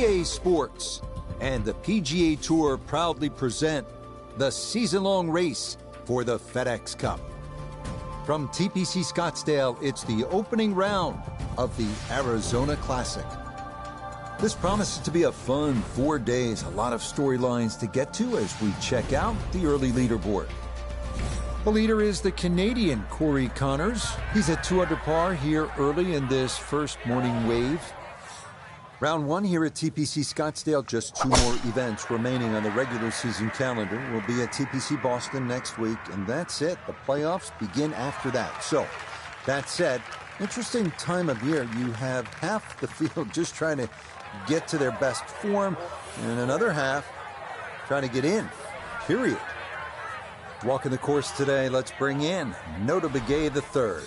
EA Sports and the PGA Tour proudly present the season-long race for the FedEx Cup. From TPC Scottsdale, it's the opening round of the Arizona Classic. This promises to be a fun 4 days, a lot of storylines to get to as we check out the early leaderboard. The leader is the Canadian Corey Connors. He's at 2 under par here early in this first morning wave. Round 1 here at TPC Scottsdale, just 2 more events remaining on the regular season calendar. We'll be at TPC Boston next week, and that's it. The playoffs begin after that. So, that said, interesting time of year. You have half the field just trying to get to their best form, and another half trying to get in, period. Walking the course today, let's bring in Nota Begay III.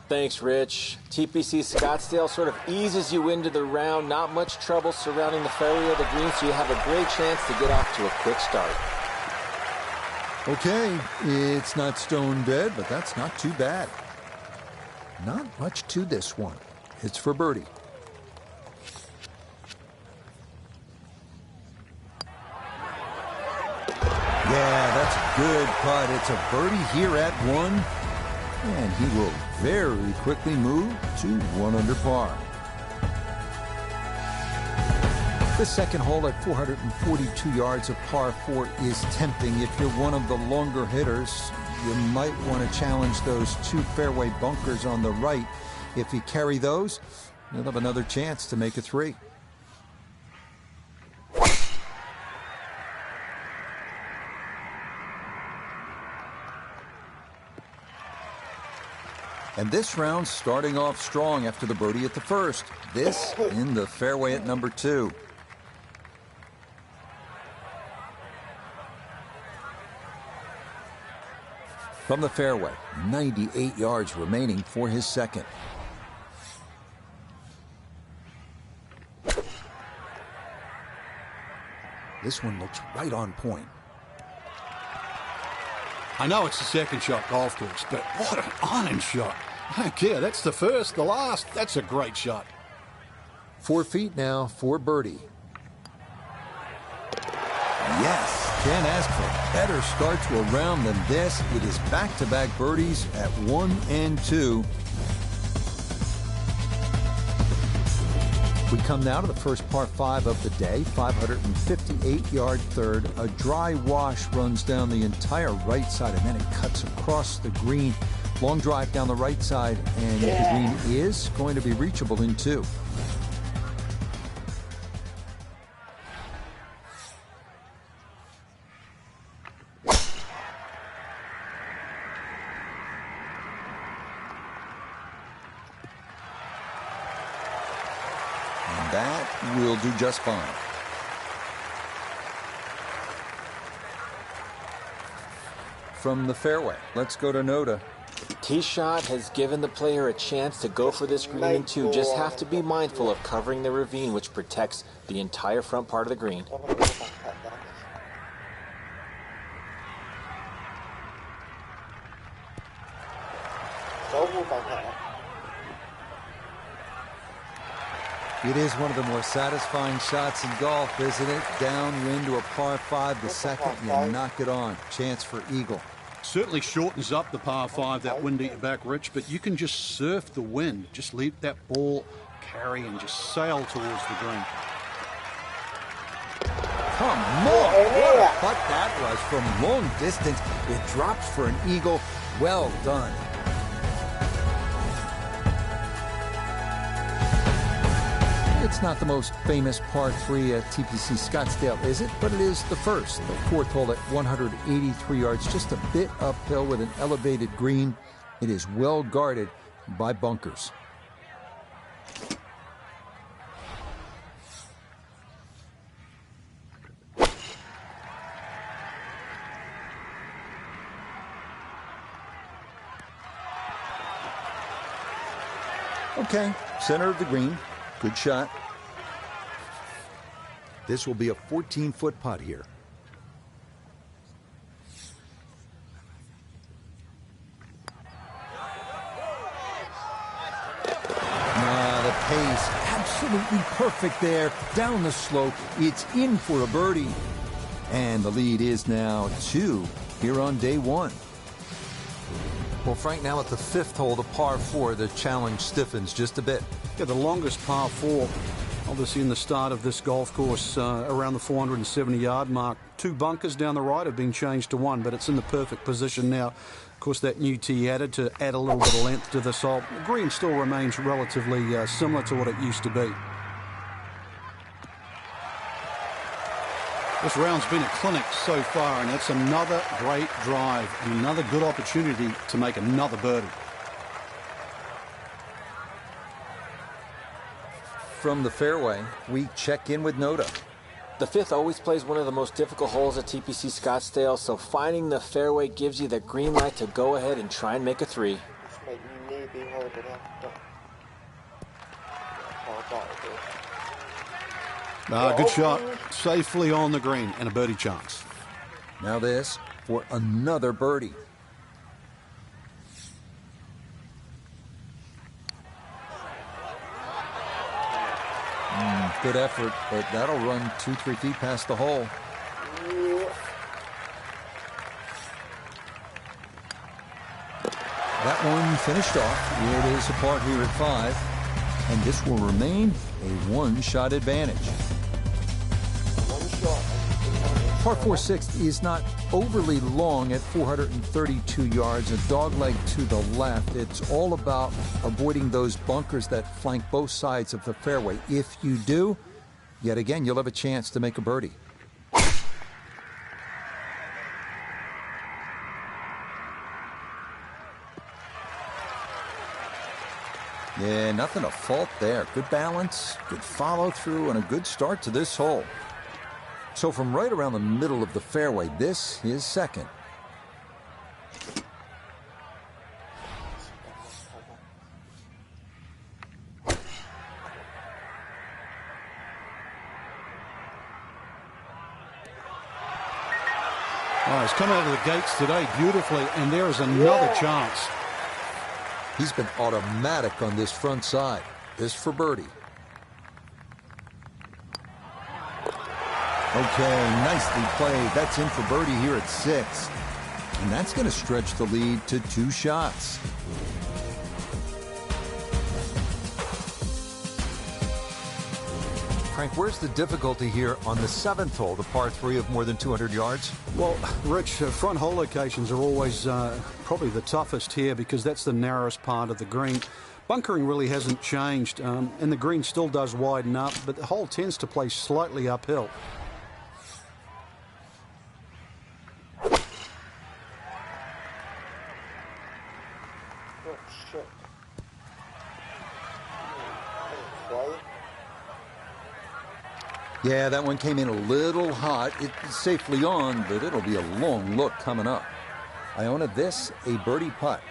Thanks, Rich. TPC Scottsdale sort of eases you into the round. Not much trouble surrounding the fairway of the green, so you have a great chance to get off to a quick start. Okay, it's not stone dead, but that's not too bad. Not much to this one. It's for birdie. Yeah, that's a good putt. It's a birdie here at 1. And he will very quickly move to 1 under par. The second hole at 442 yards of par 4 is tempting. If you're one of the longer hitters, you might want to challenge those 2 fairway bunkers on the right. If you carry those, you'll have another chance to make a 3. And this round starting off strong after the birdie at the first. This in the fairway at number 2. From the fairway, 98 yards remaining for his second. This one looks right on point. I know it's the second shot golf course, but what an iron shot. I don't care. That's the first, the last. That's a great shot. 4 feet now for birdie. Yes, can't ask for a better start to a round than this. It is back-to-back birdies at 1 and 2. We come now to the first par 5 of the day, 558-yard third. A dry wash runs down the entire right side, and then it cuts across the green. Long drive down the right side, and the green is going to be reachable in 2. That will do just fine. From the fairway, let's go to Nota. The tee shot has given the player a chance to go for this green in 2. Just have to be mindful of covering the ravine, which protects the entire front part of the green. It is one of the more satisfying shots in golf, isn't it? Downwind to a par 5, the second, you knock it on. Chance for eagle. Certainly shortens up the par 5, that wind at your back, Rich, but you can just surf the wind. Just leave that ball carry and just sail towards the green. Come on, what a putt that was from long distance. It drops for an eagle. Well done. It's not the most famous par 3 at TPC Scottsdale, is it? But it is the first. The fourth hole at 183 yards, just a bit uphill with an elevated green. It is well guarded by bunkers. Okay, center of the green. Good shot. This will be a 14-foot putt here. The pace absolutely perfect there. Down the slope, it's in for a birdie. And the lead is now 2 here on day 1. Well, Frank, now at the 5th hole, the par 4, the challenge stiffens just a bit. Yeah, the longest par 4, obviously in the start of this golf course, around the 470-yard mark. 2 bunkers down the right have been changed to 1, but it's in the perfect position now. Of course, that new tee added to add a little bit of length to this hole. The green still remains relatively similar to what it used to be. This round's been a clinic so far, and it's another great drive and another good opportunity to make another birdie. From the fairway, we check in with Noda. The 5th always plays one of the most difficult holes at TPC Scottsdale, so finding the fairway gives you the green light to go ahead and try and make a 3. Good shot. Safely on the green and a birdie chance. Now this for another birdie. Good effort, but that'll run 2-3 feet past the hole. That one finished off. It is a par here at 5, and this will remain a one-shot advantage. Par 4 6th is not overly long at 432 yards, a dogleg to the left. It's all about avoiding those bunkers that flank both sides of the fairway. If you do, yet again, you'll have a chance to make a birdie. Yeah, nothing to fault there. Good balance, good follow through, and a good start to this hole. So from right around the middle of the fairway, this is second. Oh, he's come out of the gates today beautifully, and there is another chance. He's been automatic on this front side. This for birdie. Okay, nicely played. That's in for birdie here at 6. And that's going to stretch the lead to 2 shots. Frank, where's the difficulty here on the 7th hole, the par 3 of more than 200 yards? Well, Rich, front hole locations are always probably the toughest here because that's the narrowest part of the green. Bunkering really hasn't changed, and the green still does widen up, but the hole tends to play slightly uphill. Yeah, that one came in a little hot. It's safely on, but it'll be a long look coming up. Iona, this a birdie putt.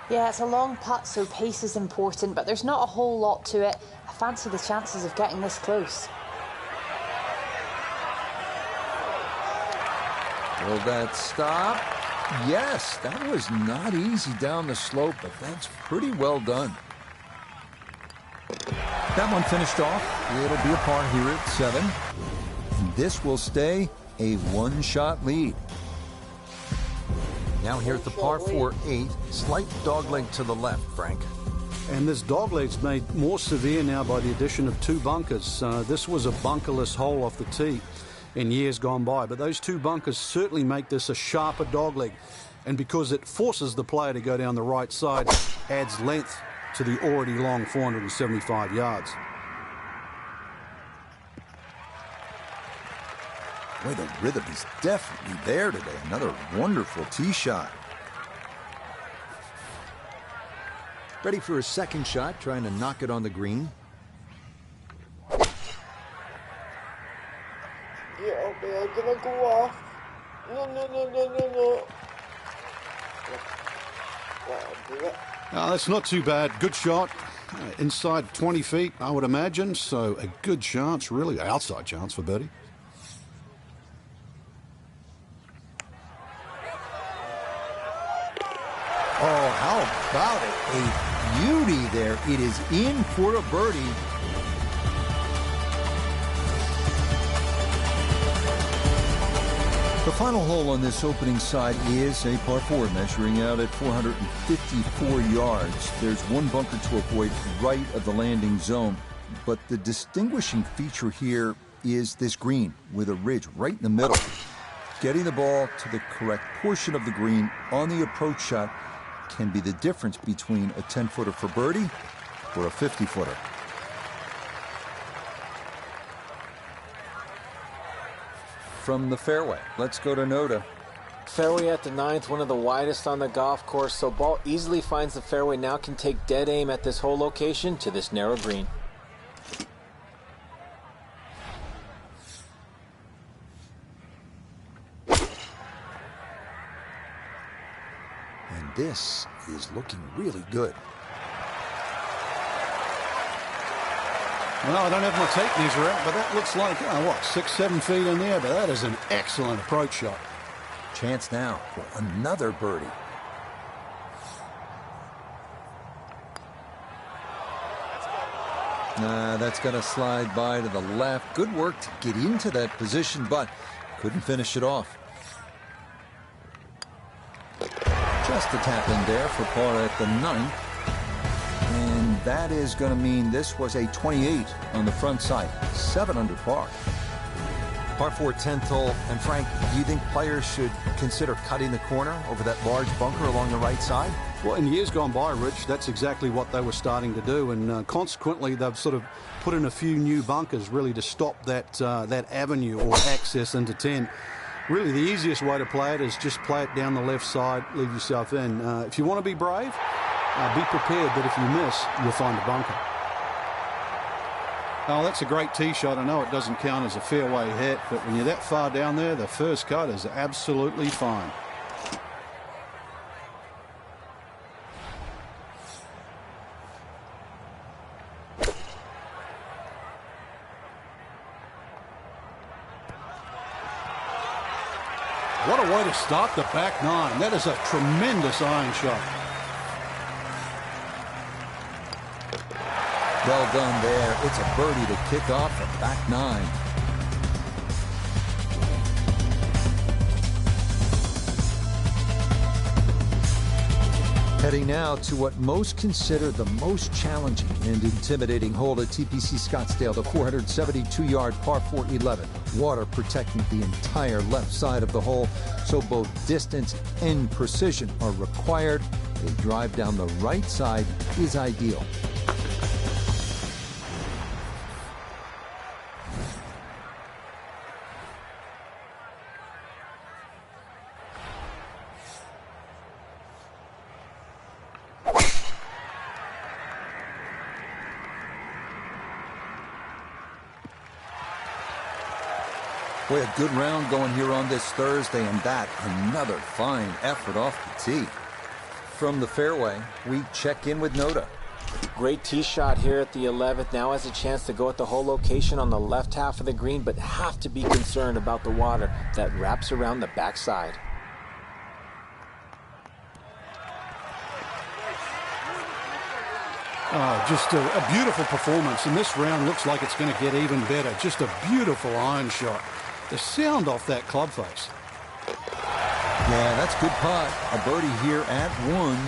Yeah, it's a long putt, so pace is important, but there's not a whole lot to it. I fancy the chances of getting this close. Will that stop? Yes, that was not easy down the slope, but that's pretty well done. That one finished off. It'll be a par here at 7. And this will stay a one-shot lead. Now here at the par 4 8, slight dogleg to the left, Frank. And this dogleg's made more severe now by the addition of 2 bunkers. This was a bunkerless hole off the tee in years gone by, but those 2 bunkers certainly make this a sharper dogleg. And because it forces the player to go down the right side, adds length to the already long 475 yards. Boy, the rhythm is definitely there today. Another wonderful tee shot. Ready for a second shot, trying to knock it on the green. Yeah, man, gonna go off. No. Oh, that's not too bad. Good shot. Inside 20 feet, I would imagine. So a good chance, really outside chance for birdie. Oh, how about it? A beauty there. It is in for a birdie. The final hole on this opening side is a par 4, measuring out at 454 yards. There's one bunker to avoid right of the landing zone, but the distinguishing feature here is this green with a ridge right in the middle. Getting the ball to the correct portion of the green on the approach shot can be the difference between a 10-footer for birdie or a 50-footer. From the fairway, let's go to Noda. Fairway at the 9th, one of the widest on the golf course, so ball easily finds the fairway. Now can take dead aim at this hole location to this narrow green. And this is looking really good. Well, I don't have my tape measure out, but that looks like, 6-7 feet in there, but that is an excellent approach shot. Chance now for another birdie. That's going to slide by to the left. Good work to get into that position, but couldn't finish it off. Just a tap in there for par at the 9th. And that is going to mean this was a 28 on the front side. 7 under par. Par 4 10th hole. And Frank, do you think players should consider cutting the corner over that large bunker along the right side? Well, in years gone by, Rich, that's exactly what they were starting to do, and consequently they've sort of put in a few new bunkers really to stop that avenue or access into 10. Really, the easiest way to play it is just play it down the left side, leave yourself in. If you want to be brave, be prepared that if you miss, you'll find a bunker. Oh, that's a great tee shot. I know it doesn't count as a fairway hit, but when you're that far down there, the first cut is absolutely fine. What a way to start the back 9. That is a tremendous iron shot. Well done there. It's a birdie to kick off the back 9. Heading now to what most consider the most challenging and intimidating hole at TPC Scottsdale, the 472-yard par 4 11. Water protecting the entire left side of the hole, so both distance and precision are required. A drive down the right side is ideal. Boy, a good round going here on this Thursday, and that another fine effort off the tee. From the fairway, we check in with Noda. Great tee shot here at the 11th. Now has a chance to go at the hole location on the left half of the green, but have to be concerned about the water that wraps around the backside. Just a beautiful performance, and this round looks like it's going to get even better. Just a beautiful iron shot. The sound off that club face. Yeah, that's good putt. A birdie here at 1.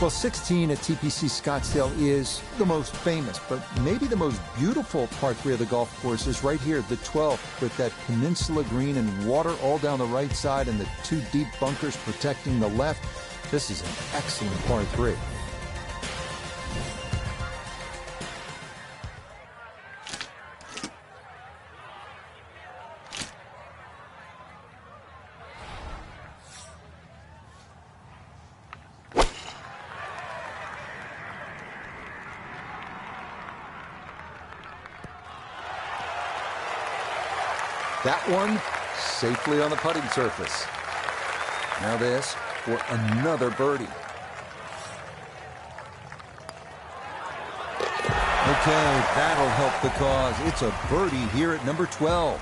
Well, 16 at TPC Scottsdale is the most famous, but maybe the most beautiful par 3 of the golf course is right here, the 12th, with that peninsula green and water all down the right side and the 2 deep bunkers protecting the left. This is an excellent par 3. That one safely on the putting surface. Now this for another birdie. Okay, that'll help the cause. It's a birdie here at number 12.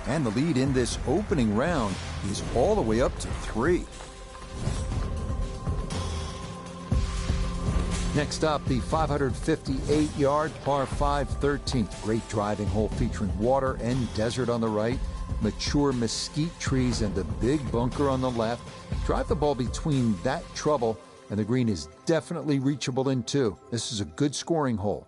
And the lead in this opening round is all the way up to 3. Next up, the 558-yard par 5 13th. Great driving hole featuring water and desert on the right, mature mesquite trees, and the big bunker on the left. Drive the ball between that trouble, and the green is definitely reachable in two. This is a good scoring hole.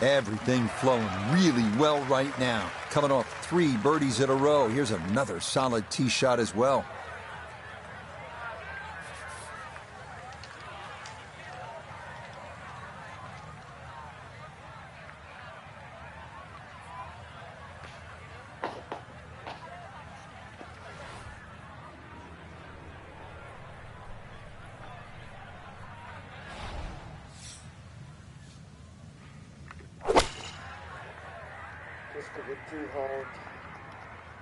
Everything flowing really well right now. Coming off 3 birdies in a row. Here's another solid tee shot as well. Just took it too hard.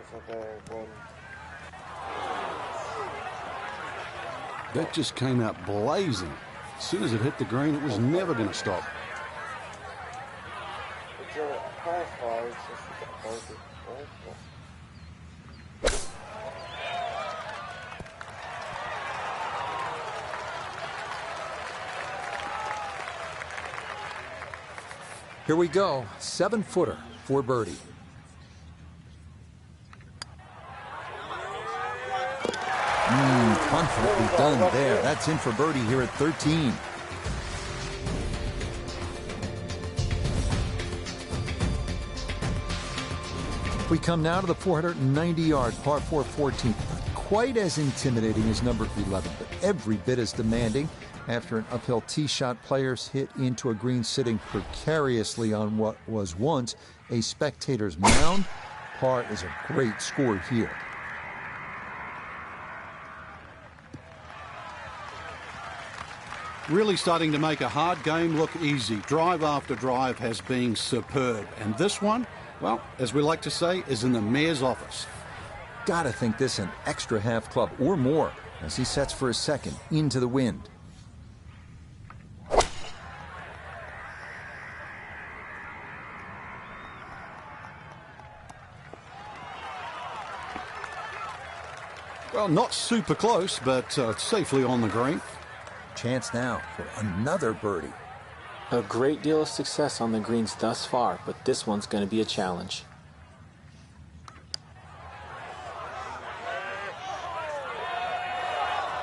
It's like a one. That just came out blazing. As soon as it hit the green, it was never going to stop. It's a par 5, so it's got bogey. Here we go. 7-footer for birdie. Confidently done there. That's in for birdie here at 13. We come now to the 490-yard par 4 14th. Not quite as intimidating as number 11, but every bit as demanding. After an uphill tee shot, players hit into a green sitting precariously on what was once a spectator's mound. Par is a great score here. Really starting to make a hard game look easy. Drive after drive has been superb. And this one, well, as we like to say, is in the mayor's office. Gotta think this an extra half club or more as he sets for a second into the wind. Well, not super close, but safely on the green. Chance now for another birdie. A great deal of success on the greens thus far, but this one's going to be a challenge.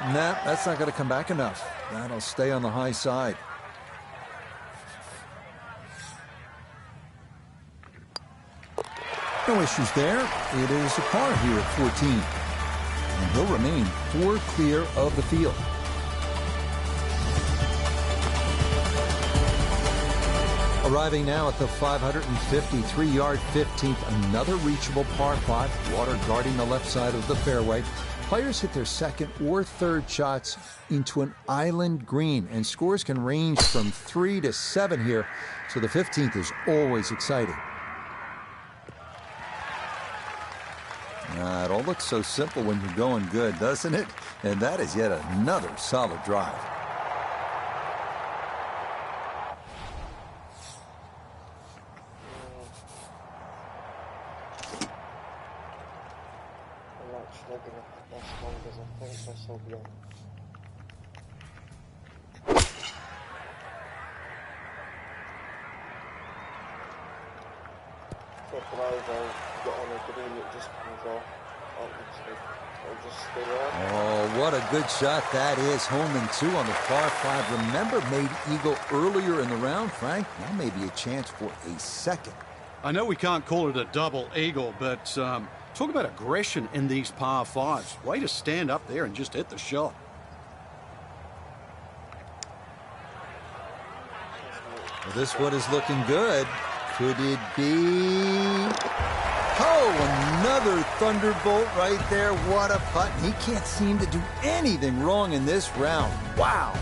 Nah, that's not going to come back enough. That'll stay on the high side. No issues there. It is a par here at 14. And he'll remain 4 clear of the field. Arriving now at the 553-yard 15th, another reachable par 5, water guarding the left side of the fairway. Players hit their second or third shots into an island green, and scores can range from 3 to 7 here, so the 15th is always exciting. It all looks so simple when you're going good, doesn't it? And that is yet another solid drive. Oh, what a good shot that is. Home and 2 on the par 5. Remember, made eagle earlier in the round, Frank. Now maybe a chance for a second. I know we can't call it a double eagle, but talk about aggression in these par 5s. Way to stand up there and just hit the shot. Well, this one is looking good. Could it be? Oh, another thunderbolt right there. What a putt. He can't seem to do anything wrong in this round. Wow.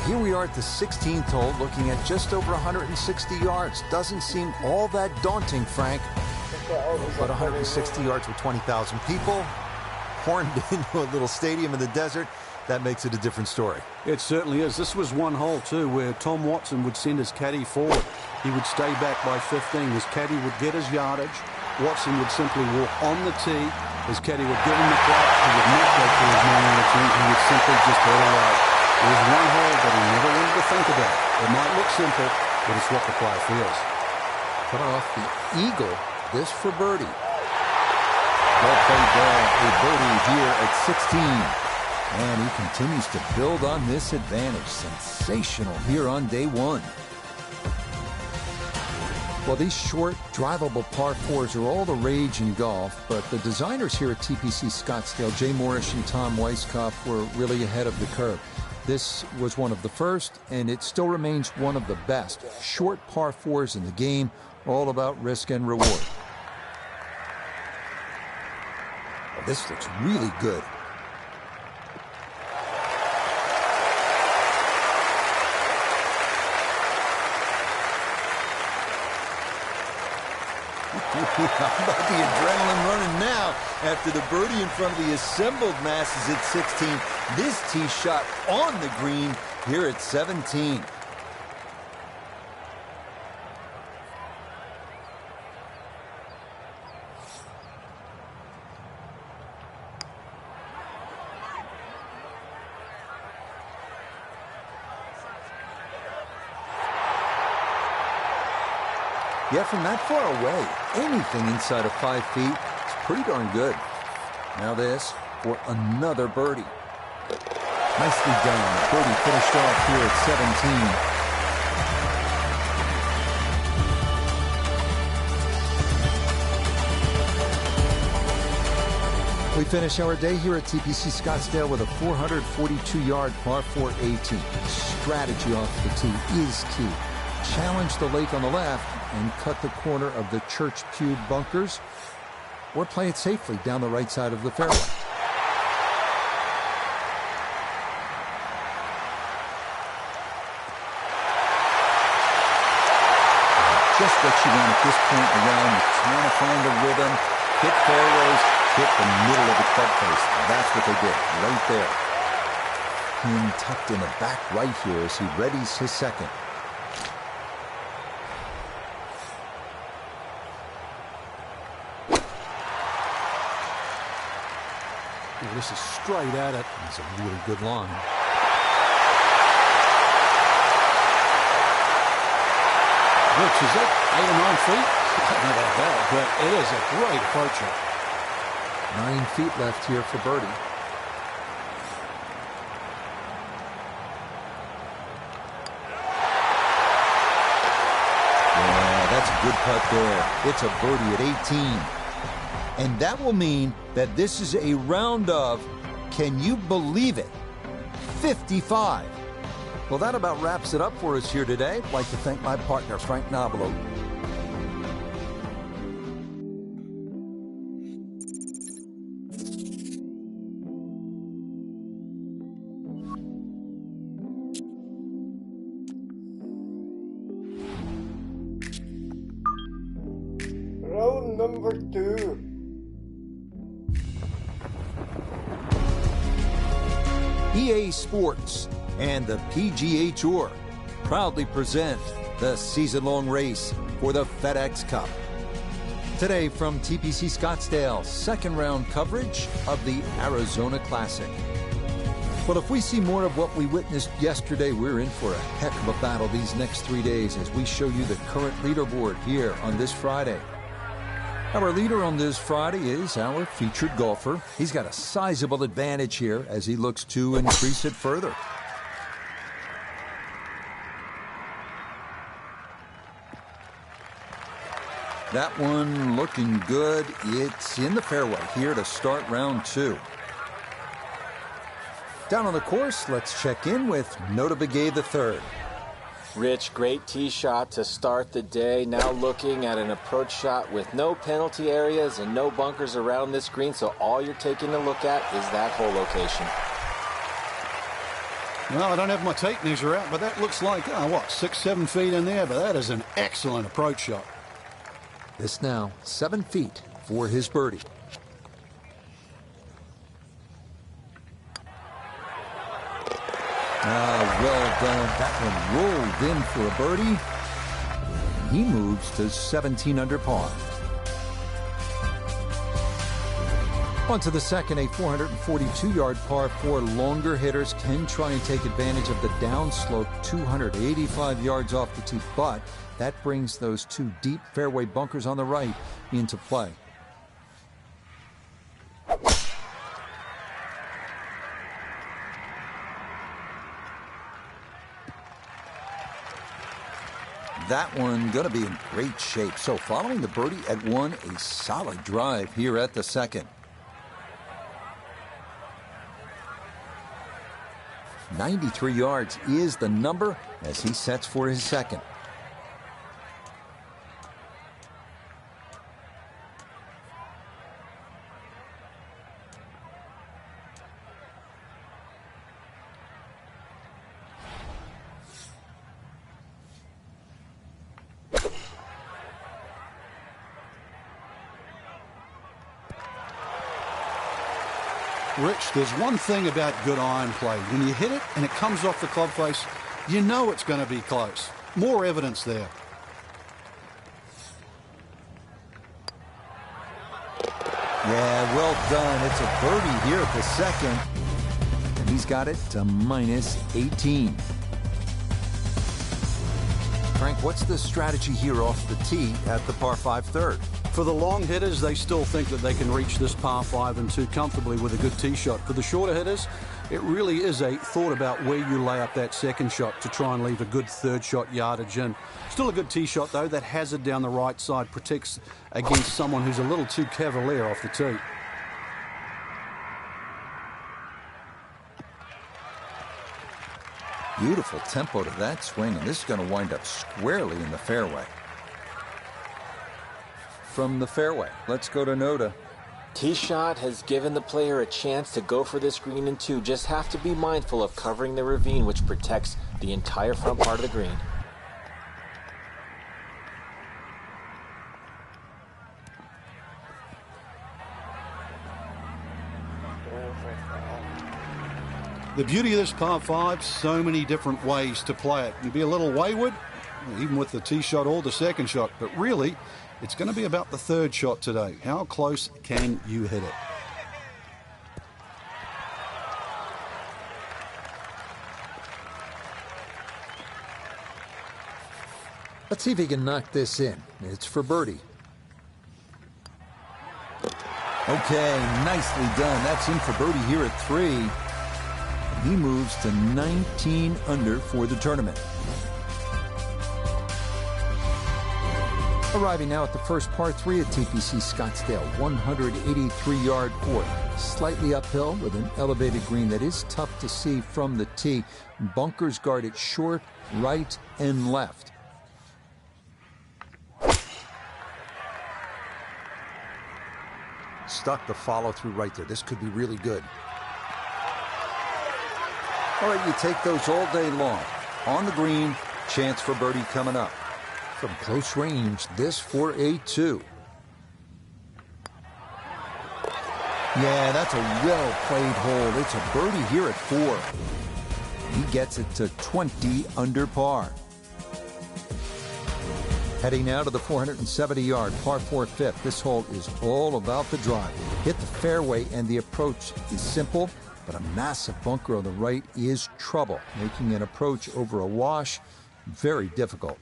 Here we are at the 16th hole, looking at just over 160 yards. Doesn't seem all that daunting, Frank. But 160 yards with 20,000 people, horned into a little stadium in the desert, that makes it a different story. It certainly is. This was one hole, too, where Tom Watson would send his caddy forward. He would stay back by 15. His caddy would get his yardage. Watson would simply walk on the tee. His caddy would give him the club. He would not go for his man on the tee. He would simply just head away. It was one hole that he never wanted to think about. It might look simple, but it's what the player feels. Coming off the eagle, this for birdie. Well played there, a birdie here at 16. And he continues to build on this advantage. Sensational here on day one. Well, these short, drivable par fours are all the rage in golf, but the designers here at TPC Scottsdale, Jay Morrish and Tom Weiskopf, were really ahead of the curve. This was one of the first, and it still remains one of the best. Short par fours in the game, all about risk and reward. Well, this looks really good. How about the adrenaline running now after the birdie in front of the assembled masses at 16. This tee shot on the green here at 17. Yeah, from that far away, anything inside of 5 feet is pretty darn good. Now this for another birdie. Nicely done. Birdie finished off here at 17. We finish our day here at TPC Scottsdale with a 442-yard par 4 18. Strategy off the tee is key. Challenge the lake on the left and cut the corner of the Church Pew bunkers, or play it safely down the right side of the fairway. Just what you want at this point in the round. You're trying to find the rhythm, hit fairways, hit the middle of the club face. That's what they did, right there. Pin tucked in the back right here as he readies his second. This is straight at it. It's a really good line. Which is it? 8 or 9 feet? Not that bad, but it is a great approacher. 9 feet left here for birdie. Yeah, that's a good putt there. It's a birdie at 18. And that will mean that this is a round of, can you believe it, 55. Well, that about wraps it up for us here today. I'd like to thank my partner, Frank Nobilo. Round number 2. EA Sports and the PGA Tour proudly present the season-long race for the FedEx Cup. Today from TPC Scottsdale, second round coverage of the Arizona Classic. Well, if we see more of what we witnessed yesterday, we're in for a heck of a battle these next 3 days as we show you the current leaderboard here on this Friday. Our leader on this Friday is our featured golfer. He's got a sizable advantage here as he looks to increase it further. That one looking good. It's in the fairway here to start round 2. Down on the course, let's check in with Nota Begay III. Rich, great tee shot to start the day. Now looking at an approach shot with no penalty areas and no bunkers around this green, so all you're taking a look at is that hole location. Well, I don't have my tape measure out, but that looks like, 6-7 feet in there, but that is an excellent approach shot. This now 7 feet for his birdie. Well done. That one rolled in for a birdie. He moves to 17 under par. On to the second, a 442-yard par 4. Longer hitters can try and take advantage of the downslope 285 yards off the tee, but that brings those 2 deep fairway bunkers on the right into play. That one going to be in great shape. So following the birdie at 1, a solid drive here at the second. 93 yards is the number as he sets for his second. Rich, there's one thing about good iron play. When you hit it and it comes off the club face, you know it's going to be close. More evidence there. Yeah, well done. It's a birdie here at the second. And he's got it to minus 18. Frank, what's the strategy here off the tee at the par 5 third? For the long hitters, they still think that they can reach this par 5 and 2 comfortably with a good tee shot. For the shorter hitters, it really is a thought about where you lay up that second shot to try and leave a good third shot yardage in. Still a good tee shot, though. That hazard down the right side protects against someone who's a little too cavalier off the tee. Beautiful tempo to that swing, and this is going to wind up squarely in the fairway. From the fairway, let's go to Nota. Tee shot has given the player a chance to go for this green in 2. Just have to be mindful of covering the ravine, which protects the entire front part of the green. The beauty of this par 5, so many different ways to play it. You can be a little wayward, even with the tee shot or the second shot, but really, it's going to be about the third shot today. How close can you hit it? Let's see if he can knock this in. It's for birdie. Okay, nicely done. That's in for birdie here at 3. He moves to 19 under for the tournament. Arriving now at the first par 3 at TPC Scottsdale, 183-yard court. Slightly uphill with an elevated green that is tough to see from the tee. Bunkers guard it short, right, and left. Stuck the follow through right there. This could be really good. All right, you take those all day long. On the green, chance for birdie coming up. From close range, this for a 2. Yeah, that's a well-played hole. It's a birdie here at 4. He gets it to 20 under par. Heading now to the 470-yard par 4 fifth. This hole is all about the drive. Hit the fairway, and the approach is simple, but a massive bunker on the right is trouble, making an approach over a wash very difficult.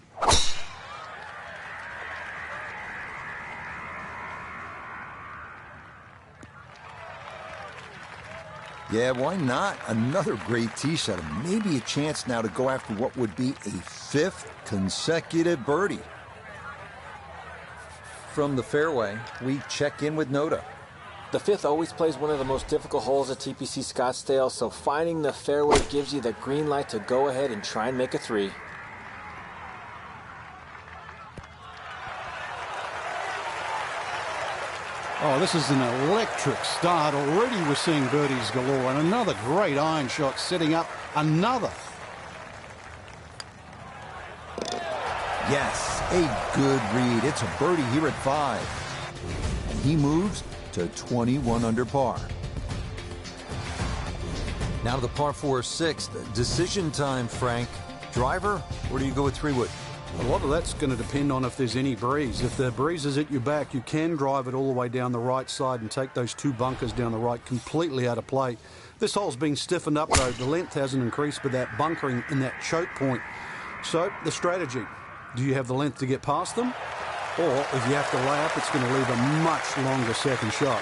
Yeah, why not? Another great tee shot, and maybe a chance now to go after what would be a 5th consecutive birdie. from the fairway, we check in with Noda. The fifth always plays one of the most difficult holes at TPC Scottsdale, so finding the fairway gives you the green light to go ahead and try and make a three. Oh, this is an electric start. Already we're seeing birdies galore, and another great iron shot setting up another. Yes, a good read. It's a birdie here at 5. And he moves to 21 under par. Now to the par 4 6th. Decision time, Frank. Driver, or do you go with 3-wood? A lot of that's going to depend on if there's any breeze. If the breeze is at your back, you can drive it all the way down the right side and take those 2 bunkers down the right completely out of play. This hole's been stiffened up, though. The length hasn't increased, but that bunkering in that choke point. So, the strategy. Do you have the length to get past them? Or, if you have to lay up, it's going to leave a much longer second shot.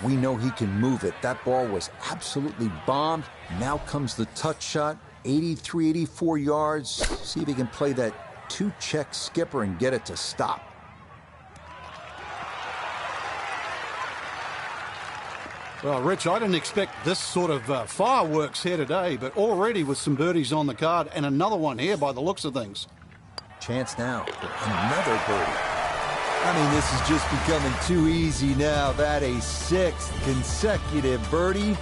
We know he can move it. That ball was absolutely bombed. Now comes the touch shot, 83, 84 yards. See if he can play that 2-check skipper and get it to stop. Well, Rich, I didn't expect this sort of fireworks here today, but already with some birdies on the card and another one here by the looks of things. Chance now for another birdie. I mean, this is just becoming too easy now. That a 6th consecutive birdie.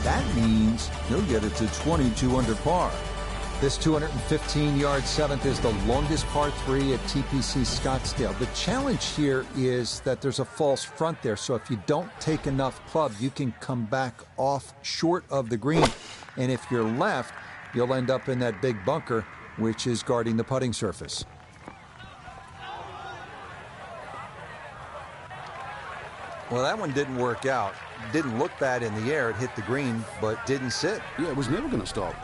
That means he'll get it to 22 under par. This 215-yard 7th is the longest par 3 at TPC Scottsdale. The challenge here is that there's a false front there, so if you don't take enough club, you can come back off short of the green. And if you're left, you'll end up in that big bunker, which is guarding the putting surface. Well, that one didn't work out. Didn't look bad in the air. It hit the green, but didn't sit. Yeah, it was never going to stop.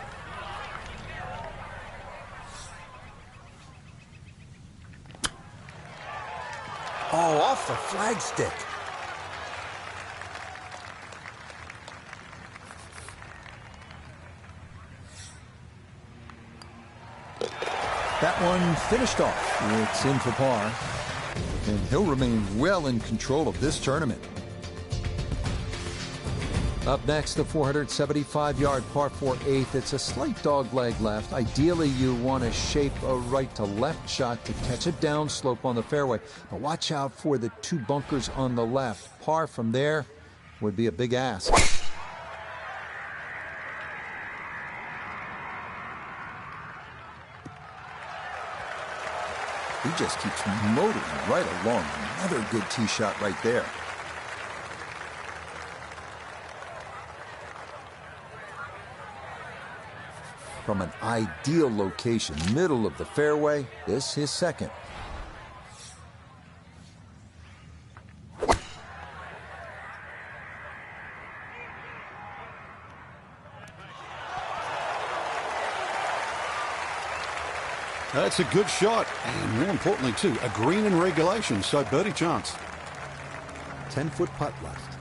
Oh, off the flagstick. That one finished off. It's in for par. And he'll remain well in control of this tournament. Up next, the 475-yard par 4 8th. It's a slight dog leg left. Ideally, you want to shape a right to left shot to catch a downslope on the fairway. But watch out for the 2 bunkers on the left. Par from there would be a big ask. He just keeps motoring right along. Another good tee shot right there. From an ideal location, middle of the fairway, this is second. That's a good shot, and more importantly, too, a green in regulation, so birdie chance. 10-foot putt left.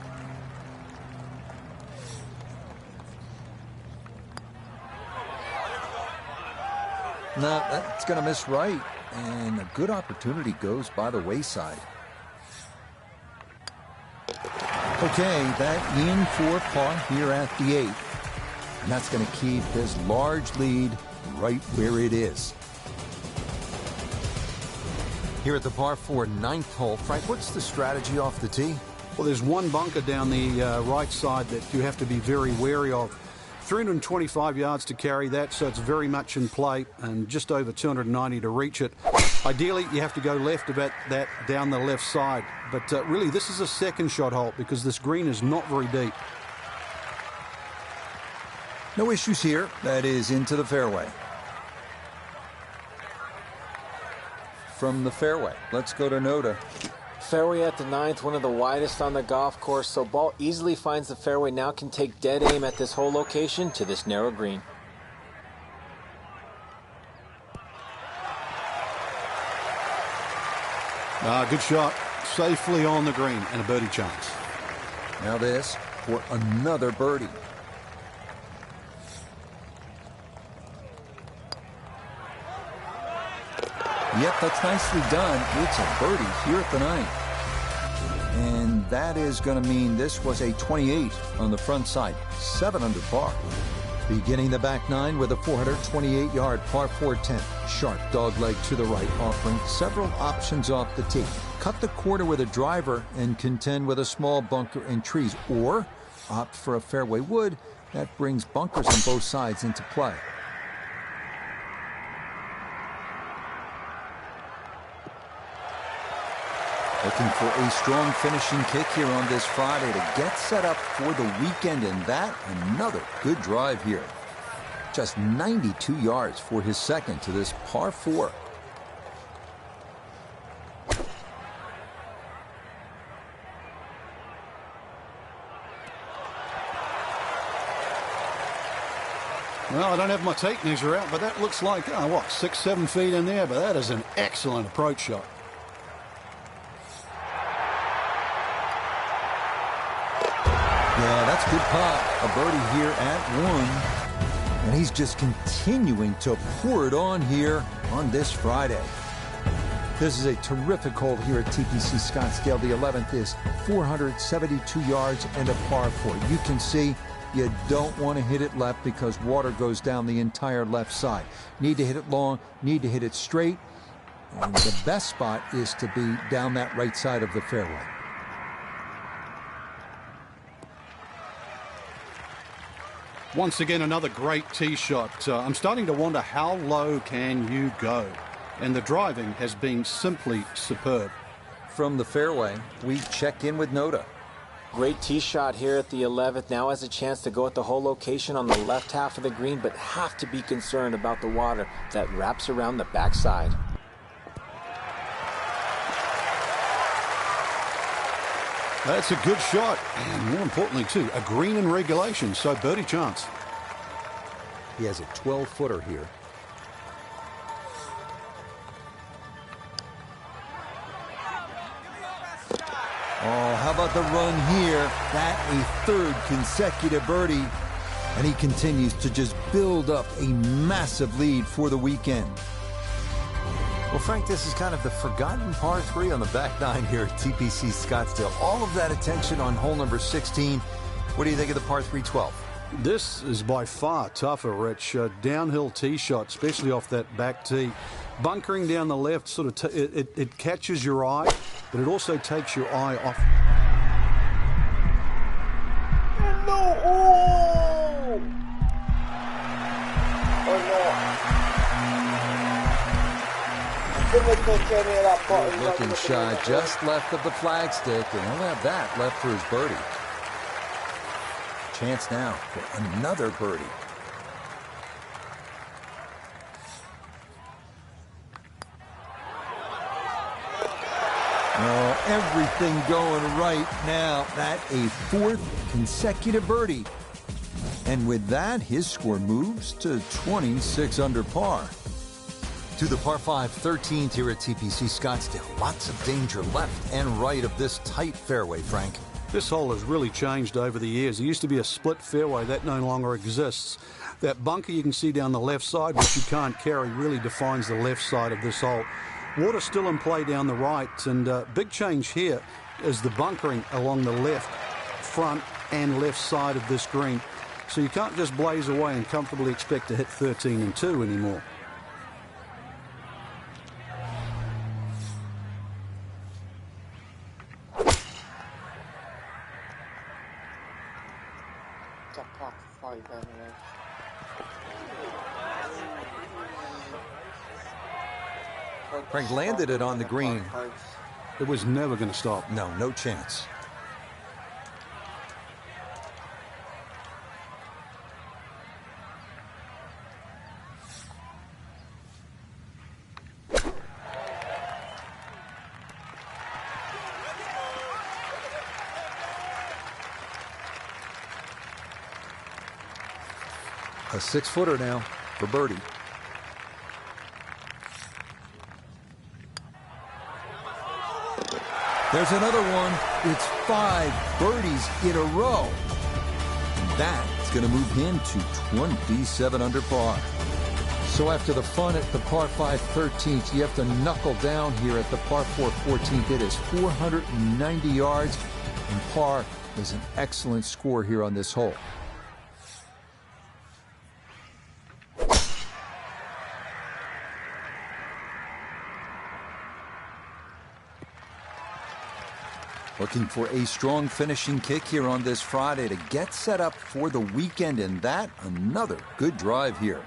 No, that's going to miss right, and a good opportunity goes by the wayside. Okay, that in for par here at the 8th. And that's going to keep this large lead right where it is. Here at the par 4 9th hole, Frank, what's the strategy off the tee? Well, there's one bunker down the right side that you have to be very wary of. 325 yards to carry that, so it's very much in play, and just over 290 to reach it. Ideally, you have to go left about that down the left side. But really, this is a second shot hole because this green is not very deep. No issues here. That is into the fairway. From the fairway, let's go to Noda. Fairway at the 9th, one of the widest on the golf course, so ball easily finds the fairway. Now can take dead aim at this whole location to this narrow green. Good shot. Safely on the green and a birdie chance. Now this for another birdie. Yep, that's nicely done. It's a birdie here at the ninth. And that is going to mean this was a 28 on the front side, 7 under par. Beginning the back nine with a 428-yard par 4 10. Sharp dogleg to the right, offering several options off the tee. Cut the corner with a driver and contend with a small bunker and trees, or opt for a fairway wood that brings bunkers on both sides into play. Looking for a strong finishing kick here on this Friday to get set up for the weekend, and that another good drive here. Just 92 yards for his second to this par 4. Well, I don't have my tape measure out, but that looks like, 6-7 feet in there, but that is an excellent approach shot. Yeah, that's a good putt. A birdie here at 1. And he's just continuing to pour it on here on this Friday. This is a terrific hole here at TPC Scottsdale. The 11th is 472 yards and a par 4. You can see you don't want to hit it left because water goes down the entire left side. Need to hit it long, need to hit it straight. And the best spot is to be down that right side of the fairway. Once again, another great tee shot. I'm starting to wonder how low can you go? And the driving has been simply superb. From the fairway, we check in with Noda. Great tee shot here at the 11th. Now has a chance to go at the hole location on the left half of the green, but have to be concerned about the water that wraps around the backside. That's a good shot, and more importantly, too, a green in regulation, so birdie chance. He has a 12-footer here. Oh, how about the run here? That a third consecutive birdie. And he continues to just build up a massive lead for the weekend. Well, Frank, this is kind of the forgotten par 3 on the back nine here at TPC Scottsdale. All of that attention on hole number 16. What do you think of the par 3 12? This is by far tougher, Rich. Downhill tee shot, especially off that back tee. Bunkering down the left, sort of it catches your eye, but it also takes your eye off. No! Oh! Oh no! Couldn't touch any of that bottom. Looking shy just left of the flagstick, and he'll have that left for his birdie. Chance now for another birdie. Oh, everything going right now. That a 4th consecutive birdie. And with that, his score moves to 26 under par. To the par 5 13th here at TPC Scottsdale. Lots of danger left and right of this tight fairway, Frank. This hole has really changed over the years. There used to be a split fairway. That no longer exists. That bunker you can see down the left side, which you can't carry, really defines the left side of this hole. Water still in play down the right, and big change here is the bunkering along the left, front, and left side of this green. So you can't just blaze away and comfortably expect to hit 13 and 2 anymore. It's a par 5 anyway. Frank landed it on the green. It was never going to stop. No chance. A 6-footer now for birdie. There's another one. It's 5 birdies in a row. That's going to move him to 27 under par. So after the fun at the par 5 13th, you have to knuckle down here at the par 4 14th. It is 490 yards, and par is an excellent score here on this hole. Looking for a strong finishing kick here on this Friday to get set up for the weekend, and that another good drive here.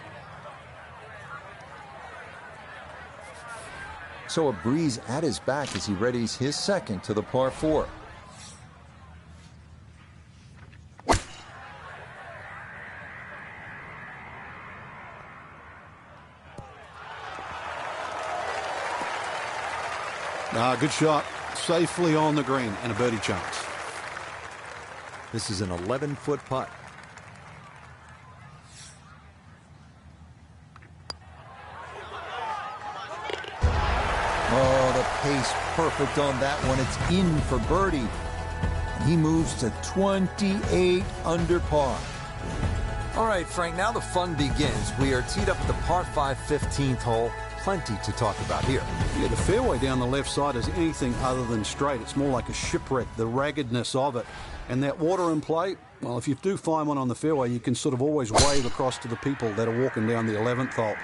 So a breeze at his back as he readies his second to the par 4. Good shot. Safely on the green and a birdie chance. This is an 11-foot putt. Oh, the pace perfect on that one. It's in for birdie. And he moves to 28 under par. All right, Frank, now the fun begins. We are teed up at the par 5 15th hole. Plenty to talk about here. Yeah, the fairway down the left side is anything other than straight. It's more like a shipwreck, the raggedness of it. And that water in play, well, if you do find one on the fairway, you can sort of always wave across to the people that are walking down the 11th hole.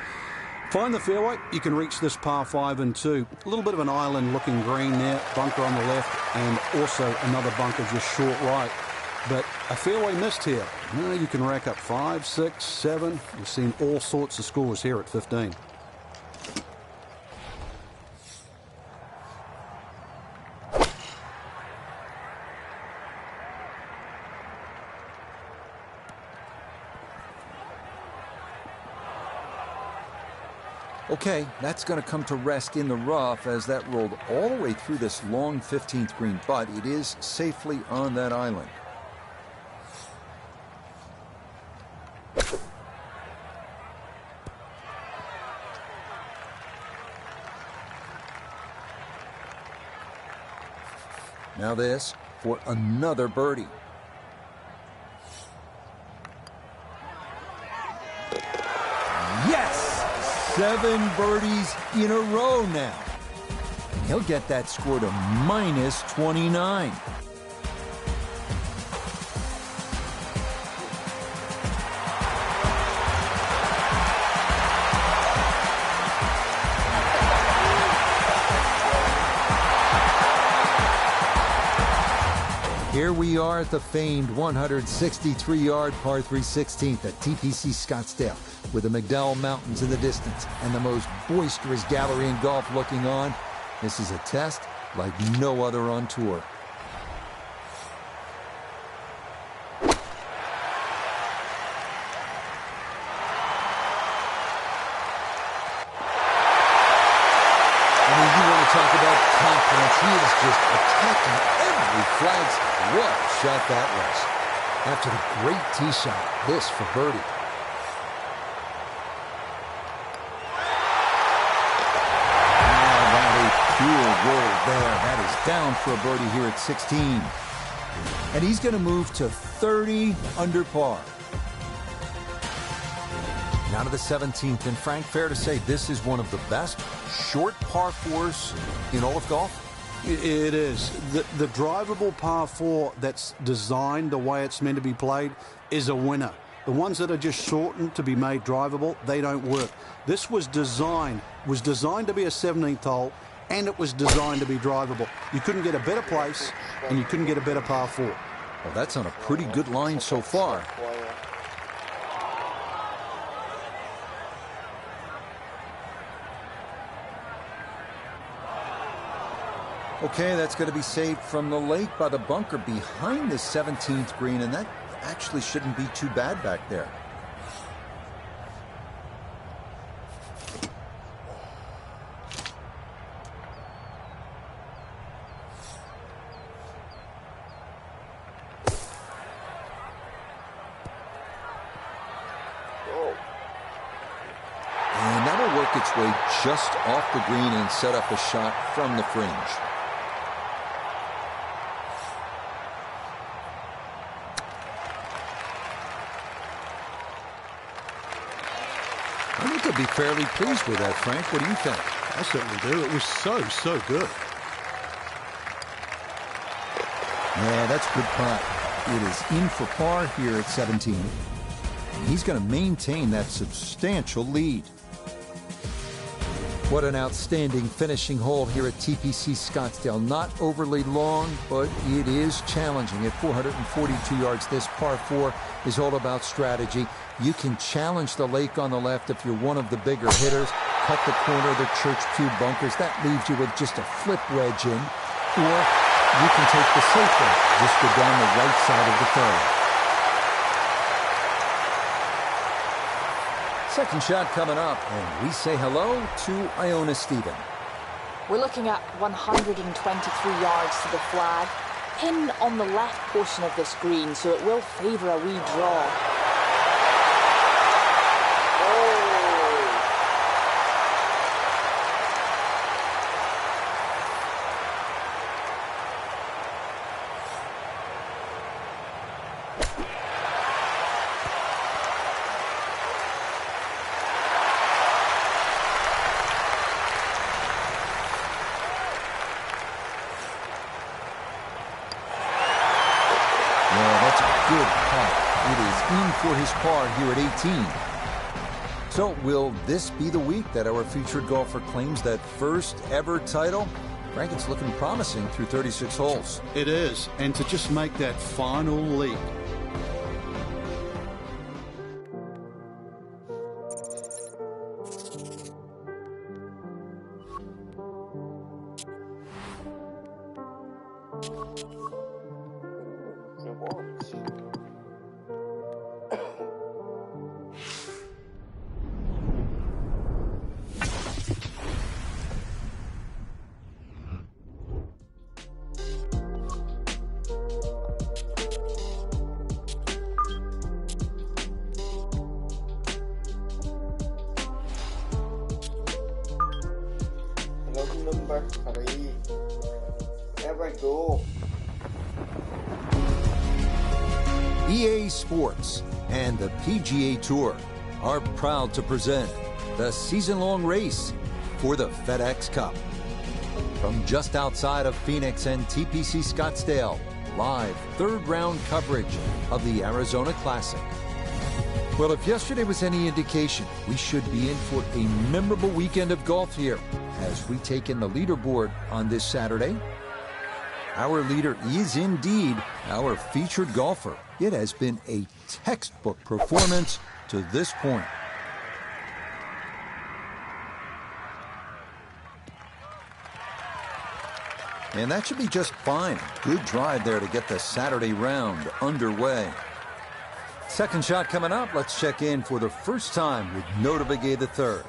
Find the fairway, you can reach this par 5 and 2. A little bit of an island-looking green there, bunker on the left, and also another bunker just short right. But a fairway missed here. You can rack up 5, 6, 7. We've seen all sorts of scores here at 15. Okay, that's going to come to rest in the rough as that rolled all the way through this long 15th green, but it is safely on that island. Now this for another birdie. Yes! 7 birdies in a row now. He'll get that score to minus 29. Here we are at the famed 163-yard par 3 16th at TPC Scottsdale, with the McDowell Mountains in the distance and the most boisterous gallery in golf looking on. This is a test like no other on tour. I mean, you want to talk about confidence. He is just attacking every flag. What a shot that was. After the great tee shot, this for birdie. Pure roll there. That is down for a birdie here at 16. And he's going to move to 30 under par. Now to the 17th. And Frank, fair to say this is one of the best short par 4s in all of golf? It is. The drivable par 4 that's designed the way it's meant to be played is a winner. The ones that are just shortened to be made drivable, they don't work. This was designed to be a 17th hole, and it was designed to be drivable. You couldn't get a better place, and you couldn't get a better par 4. Well, that's on a pretty good line so far. Okay, that's going to be saved from the lake by the bunker behind the 17th green, and that actually shouldn't be too bad back there. And that'll work its way just off the green and set up a shot from the fringe. to be fairly pleased with that, Frank. What do you think? I certainly do. It was so good. Yeah, that's a good putt. It is in for par here at 17. He's going to maintain that substantial lead. What an outstanding finishing hole here at TPC Scottsdale. Not overly long, but it is challenging. At 442 yards, this par 4 is all about strategy. You can challenge the lake on the left if you're one of the bigger hitters. Cut the corner of the Church Pew bunkers. That leaves you with just a flip wedge in. Or you can take the safe way. Just go down the right side of the third. Second shot coming up, and we say hello to Iona Stephen. We're looking at 123 yards to the flag. Pin on the left portion of this green, so it will favour a wee draw. Good putt. It is in for his par here at 18. So will this be the week that our featured golfer claims that first ever title? Frank, it's looking promising through 36 holes. It is. And to just make that final leap. Number 3. There we go. EA Sports and the PGA Tour are proud to present the season-long race for the FedEx Cup. From just outside of Phoenix and TPC Scottsdale, live third-round coverage of the Arizona Classic. Well, if yesterday was any indication, we should be in for a memorable weekend of golf here as we take in the leaderboard on this Saturday. Our leader is indeed our featured golfer. It has been a textbook performance to this point. And that should be just fine. Good drive there to get the Saturday round underway. Second shot coming up. Let's check in for the first time with Nota Begay III.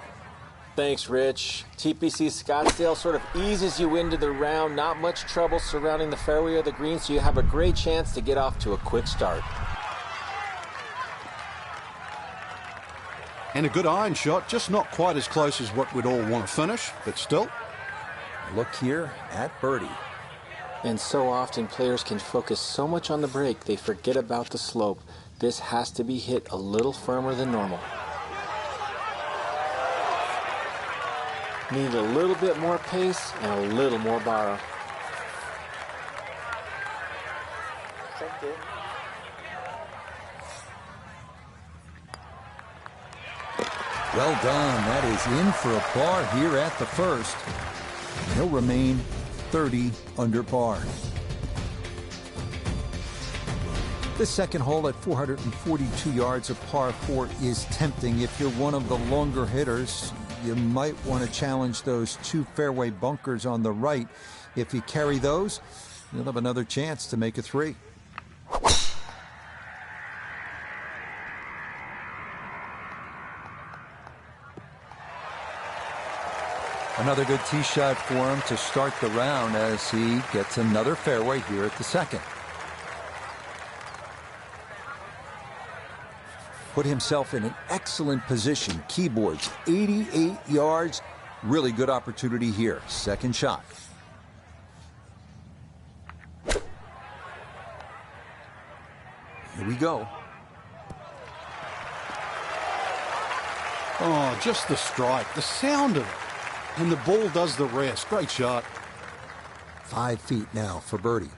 Thanks, Rich. TPC Scottsdale sort of eases you into the round. Not much trouble surrounding the fairway or the green, so you have a great chance to get off to a quick start. And a good iron shot, just not quite as close as what we'd all want to finish, but still. Look here at birdie. And so often players can focus so much on the break, they forget about the slope. This has to be hit a little firmer than normal. Need a little bit more pace and a little more borrow. Well done. That is in for a par here at the first. He'll remain 30 under par. The second hole at 442 yards of par 4 is tempting. If you're one of the longer hitters, you might want to challenge those two fairway bunkers on the right. If you carry those, you'll have another chance to make a 3. Another good tee shot for him to start the round as he gets another fairway here at the second. Put himself in an excellent position. Keyboards, 88 yards. Really good opportunity here. Second shot. Here we go. Oh, just the strike, the sound of it. And the ball does the rest. Great shot. 5 feet now for birdie.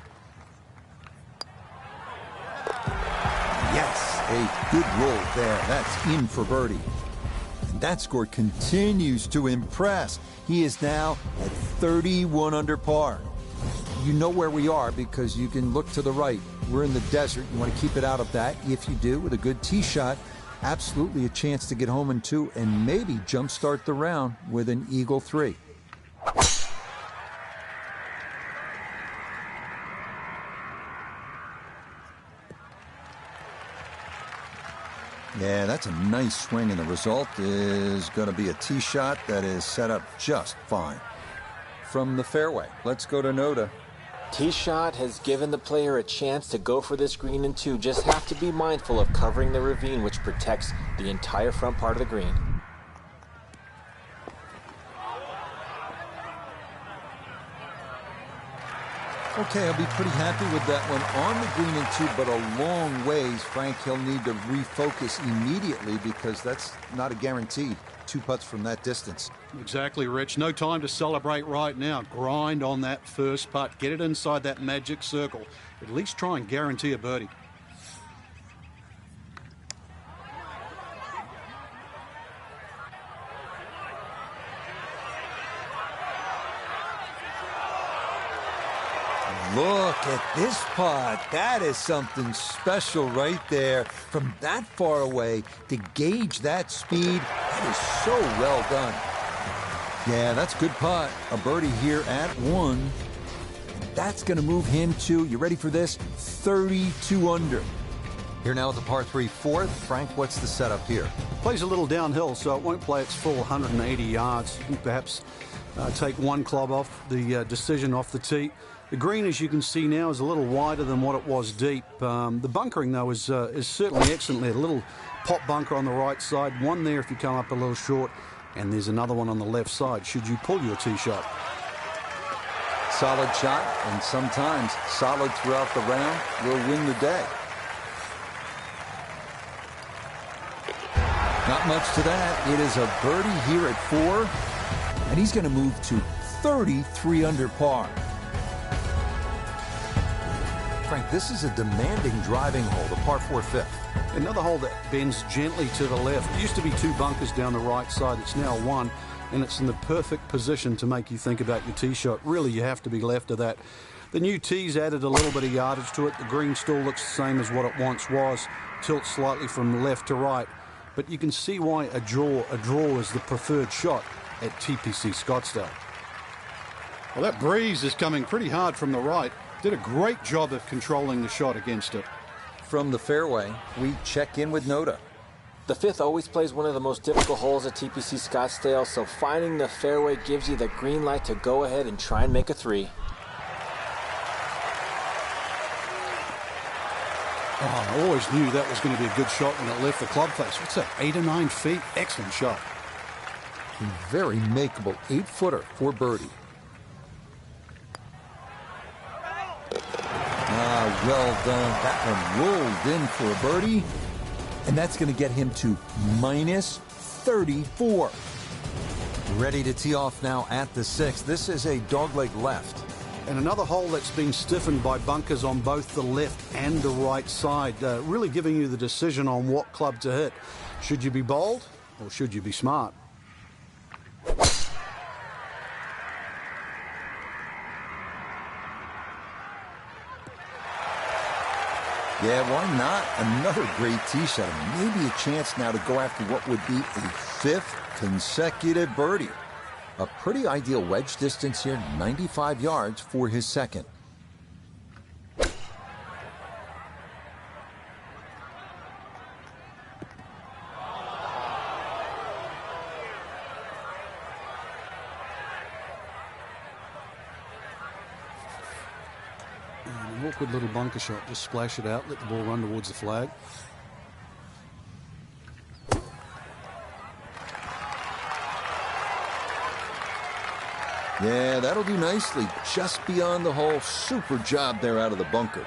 Yes, a good roll there. That's in for birdie. And that score continues to impress. He is now at 31 under par. You know where we are because you can look to the right. We're in the desert. You want to keep it out of that. If you do, with a good tee shot, absolutely a chance to get home in 2 and maybe jumpstart the round with an eagle 3. Yeah, that's a nice swing, and the result is going to be a tee shot that is set up just fine. From the fairway, let's go to Noda. Tee shot has given the player a chance to go for this green in 2. Just have to be mindful of covering the ravine, which protects the entire front part of the green. Okay, I'll be pretty happy with that one on the green in 2, but a long ways. Frank, he'll need to refocus immediately because that's not a guarantee. 2 putts from that distance. Exactly, Rich. No time to celebrate right now. Grind on that first putt. Get it inside that magic circle. At least try and guarantee a birdie. Look at this putt. That is something special right there. From that far away to gauge that speed, that is so well done. Yeah, that's a good putt. A birdie here at 1. That's going to move him to, you ready for this? 32 under. Here now with the par 3 fourth. Frank, what's the setup here? Plays a little downhill, so it won't play its full 180 yards. You can perhaps take one club off the decision off the tee. The green, as you can see now, is a little wider than what it was deep. The bunkering, though, is certainly excellent there. A little pop bunker on the right side, one there if you come up a little short, and there's another one on the left side should you pull your tee shot. Solid shot, and sometimes solid throughout the round will win the day. Not much to that. It is a birdie here at 4, and he's going to move to 33 under par. Frank, this is a demanding driving hole, the par 4 fifth. Another hole that bends gently to the left. It used to be 2 bunkers down the right side. It's now 1, and it's in the perfect position to make you think about your tee shot. Really, you have to be left of that. The new tee's added a little bit of yardage to it. The green still looks the same as what it once was. Tilts slightly from left to right. But you can see why a draw is the preferred shot at TPC Scottsdale. Well, that breeze is coming pretty hard from the right. Did a great job of controlling the shot against it. From the fairway, we check in with Noda. The 5th always plays one of the most difficult holes at TPC Scottsdale, so finding the fairway gives you the green light to go ahead and try and make a 3. Oh, I always knew that was going to be a good shot when it left the club face. What's that, 8 or 9 feet? Excellent shot. A very makeable 8-footer for birdie. Well done. That one rolled in for a birdie, and that's going to get him to minus 34. Ready to tee off now at the 6th. This is a dogleg left. And another hole that's been stiffened by bunkers on both the left and the right side, really giving you the decision on what club to hit. Should you be bold or should you be smart? Yeah, why not? Another great tee shot. Maybe a chance now to go after what would be a 5th consecutive birdie. A pretty ideal wedge distance here, 95 yards for his 2nd. An awkward little bunker shot. Just splash it out, let the ball run towards the flag. Yeah, that'll do nicely. Just beyond the hole. Super job there out of the bunker.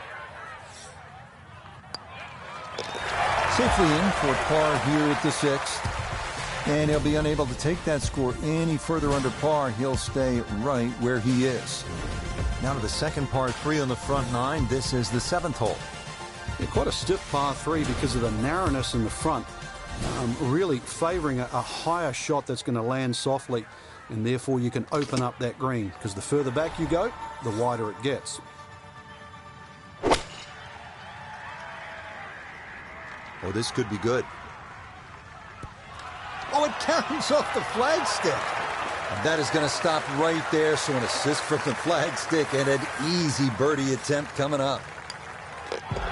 Safely in for par here at the 6th. And he'll be unable to take that score any further under par. He'll stay right where he is. Now to the second par 3 on the front 9. This is the 7th hole. Yeah, quite a stiff par 3 because of the narrowness in the front. Really favouring a higher shot that's going to land softly, and therefore you can open up that green, because the further back you go, the wider it gets. Oh, this could be good. Oh, it carries off the flagstick. And that is going to stop right there, so an assist from the flagstick and an easy birdie attempt coming up.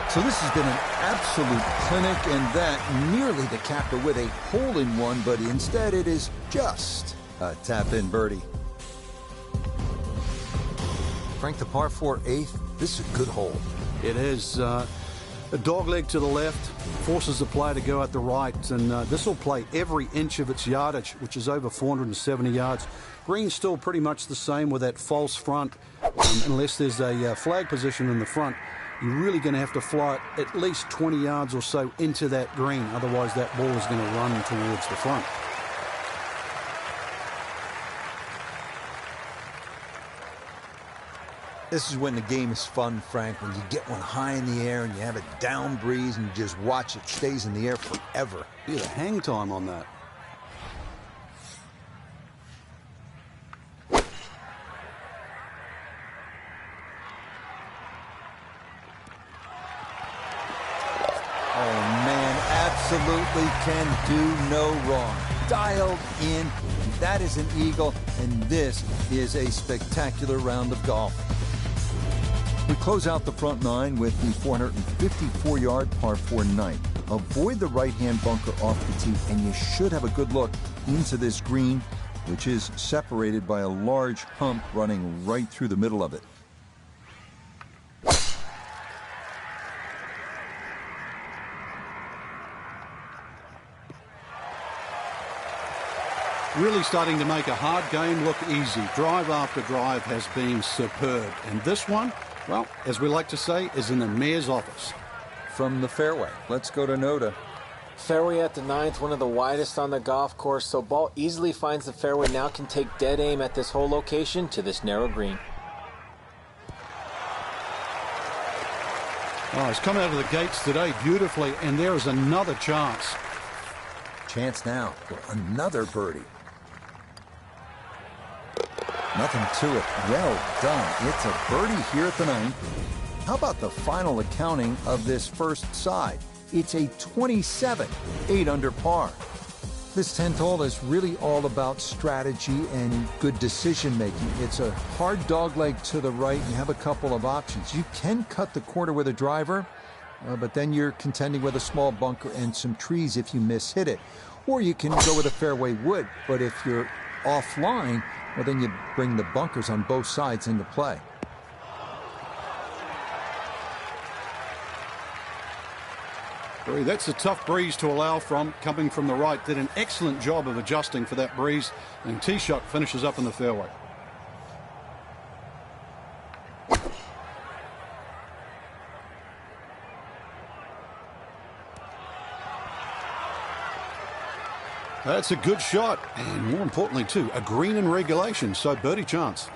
So this has been an absolute clinic, and that nearly the capper with a hole-in-one, but instead it is just a tap-in birdie. Frank, the par 4 8th. This is a good hole. It is a dogleg to the left, forces the player to go out the right, and this will play every inch of its yardage, which is over 470 yards. Green's still pretty much the same with that false front, unless there's a flag position in the front. You're really going to have to fly it at least 20 yards or so into that green. Otherwise, that ball is going to run towards the front. This is when the game is fun, Frank, when you get one high in the air and you have a down breeze and you just watch it stays in the air forever. Yeah, the hang time on that. Oh, man, absolutely can do no wrong. Dialed in. That is an eagle, and this is a spectacular round of golf. We close out the front 9 with the 454-yard par 4 ninth. Avoid the right-hand bunker off the tee, and you should have a good look into this green, which is separated by a large hump running right through the middle of it. Really starting to make a hard game look easy. Drive after drive has been superb. And this one, well, as we like to say, is in the mayor's office. From the fairway, let's go to Noda. Fairway at the 9th, one of the widest on the golf course, so ball easily finds the fairway, now can take dead aim at this whole location to this narrow green. Oh, he's come out of the gates today beautifully, and there is another chance. Chance now for another birdie. Nothing to it. Well done. It's a birdie here at the 9th. How about the final accounting of this first side? It's a 27, 8 under par. This 10th hole is really all about strategy and good decision making. It's a hard dogleg to the right. You have a couple of options. You can cut the corner with a driver, but then you're contending with a small bunker and some trees if you miss-hit it. Or you can go with a fairway wood, but if you're offline, well, then you bring the bunkers on both sides into play. That's a tough breeze to allow from, coming from the right. Did an excellent job of adjusting for that breeze, and tee shot finishes up in the fairway. That's a good shot, and more importantly too, a green in regulation, so birdie chance.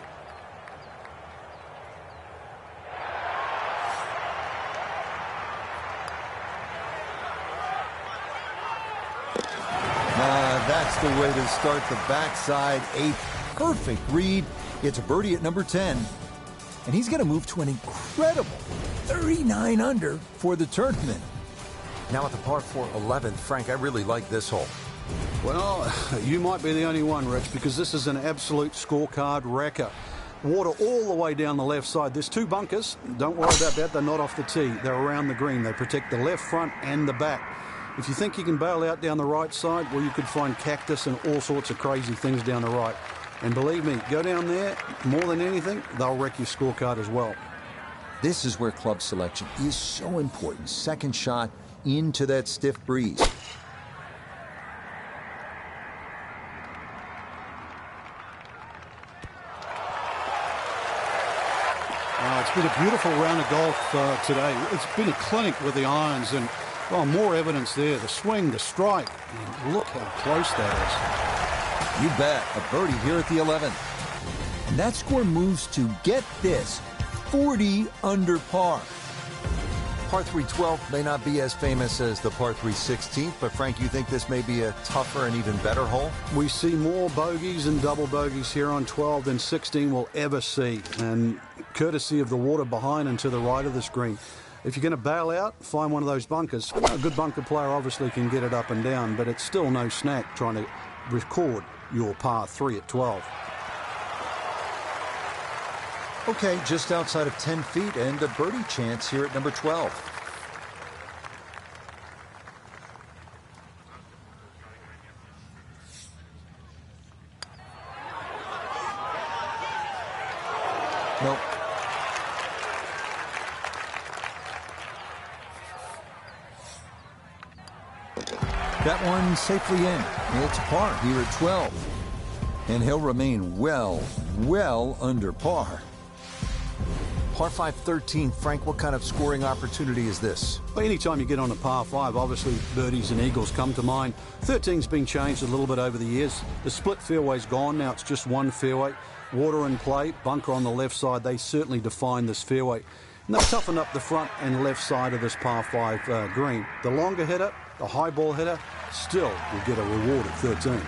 That's the way to start the backside 8th. Perfect read. It's a birdie at number 10. And he's going to move to an incredible 39 under for the tournament. Now at the par 4 11th, Frank, I really like this hole. Well, you might be the only one, Rich, because this is an absolute scorecard wrecker. Water all the way down the left side. There's 2 bunkers. Don't worry about that. They're not off the tee. They're around the green. They protect the left front and the back. If you think you can bail out down the right side, well, you could find cactus and all sorts of crazy things down the right. And believe me, go down there, more than anything, they'll wreck your scorecard as well. This is where club selection is so important. Second shot into that stiff breeze. It's been a beautiful round of golf today. It's been a clinic with the irons, and Well, more evidence there. The swing, the strike. And look how close that You bet. A birdie here at the 11th. And that score moves to, get this, 40 under par. Par 3 12 may not be as famous as the par 3 16th, but Frank, you think this may be a tougher and even better hole? is. We see more bogeys and double bogeys here on 12 than 16 will ever see. And courtesy of the water behind and to the right of this green. If you're going to bail out, find one of those bunkers. A good bunker player obviously can get it up and down, but it's still no snack trying to record your par 3 at 12. Okay, just outside of 10 feet and a birdie chance here at number 12. Nope. That one safely in. It's a par here at 12. And he'll remain well under par. Par 5 13, Frank, what kind of scoring opportunity is this? Well, anytime you get on a par 5, obviously birdies and eagles come to mind. 13's been changed a little bit over the years. The split fairway's gone. Now it's just one fairway. Water in play, bunker on the left side. They certainly define this fairway. And they've toughened up the front and left side of this par 5 green. The longer hitter, the high ball hitter, still will get a reward at 13.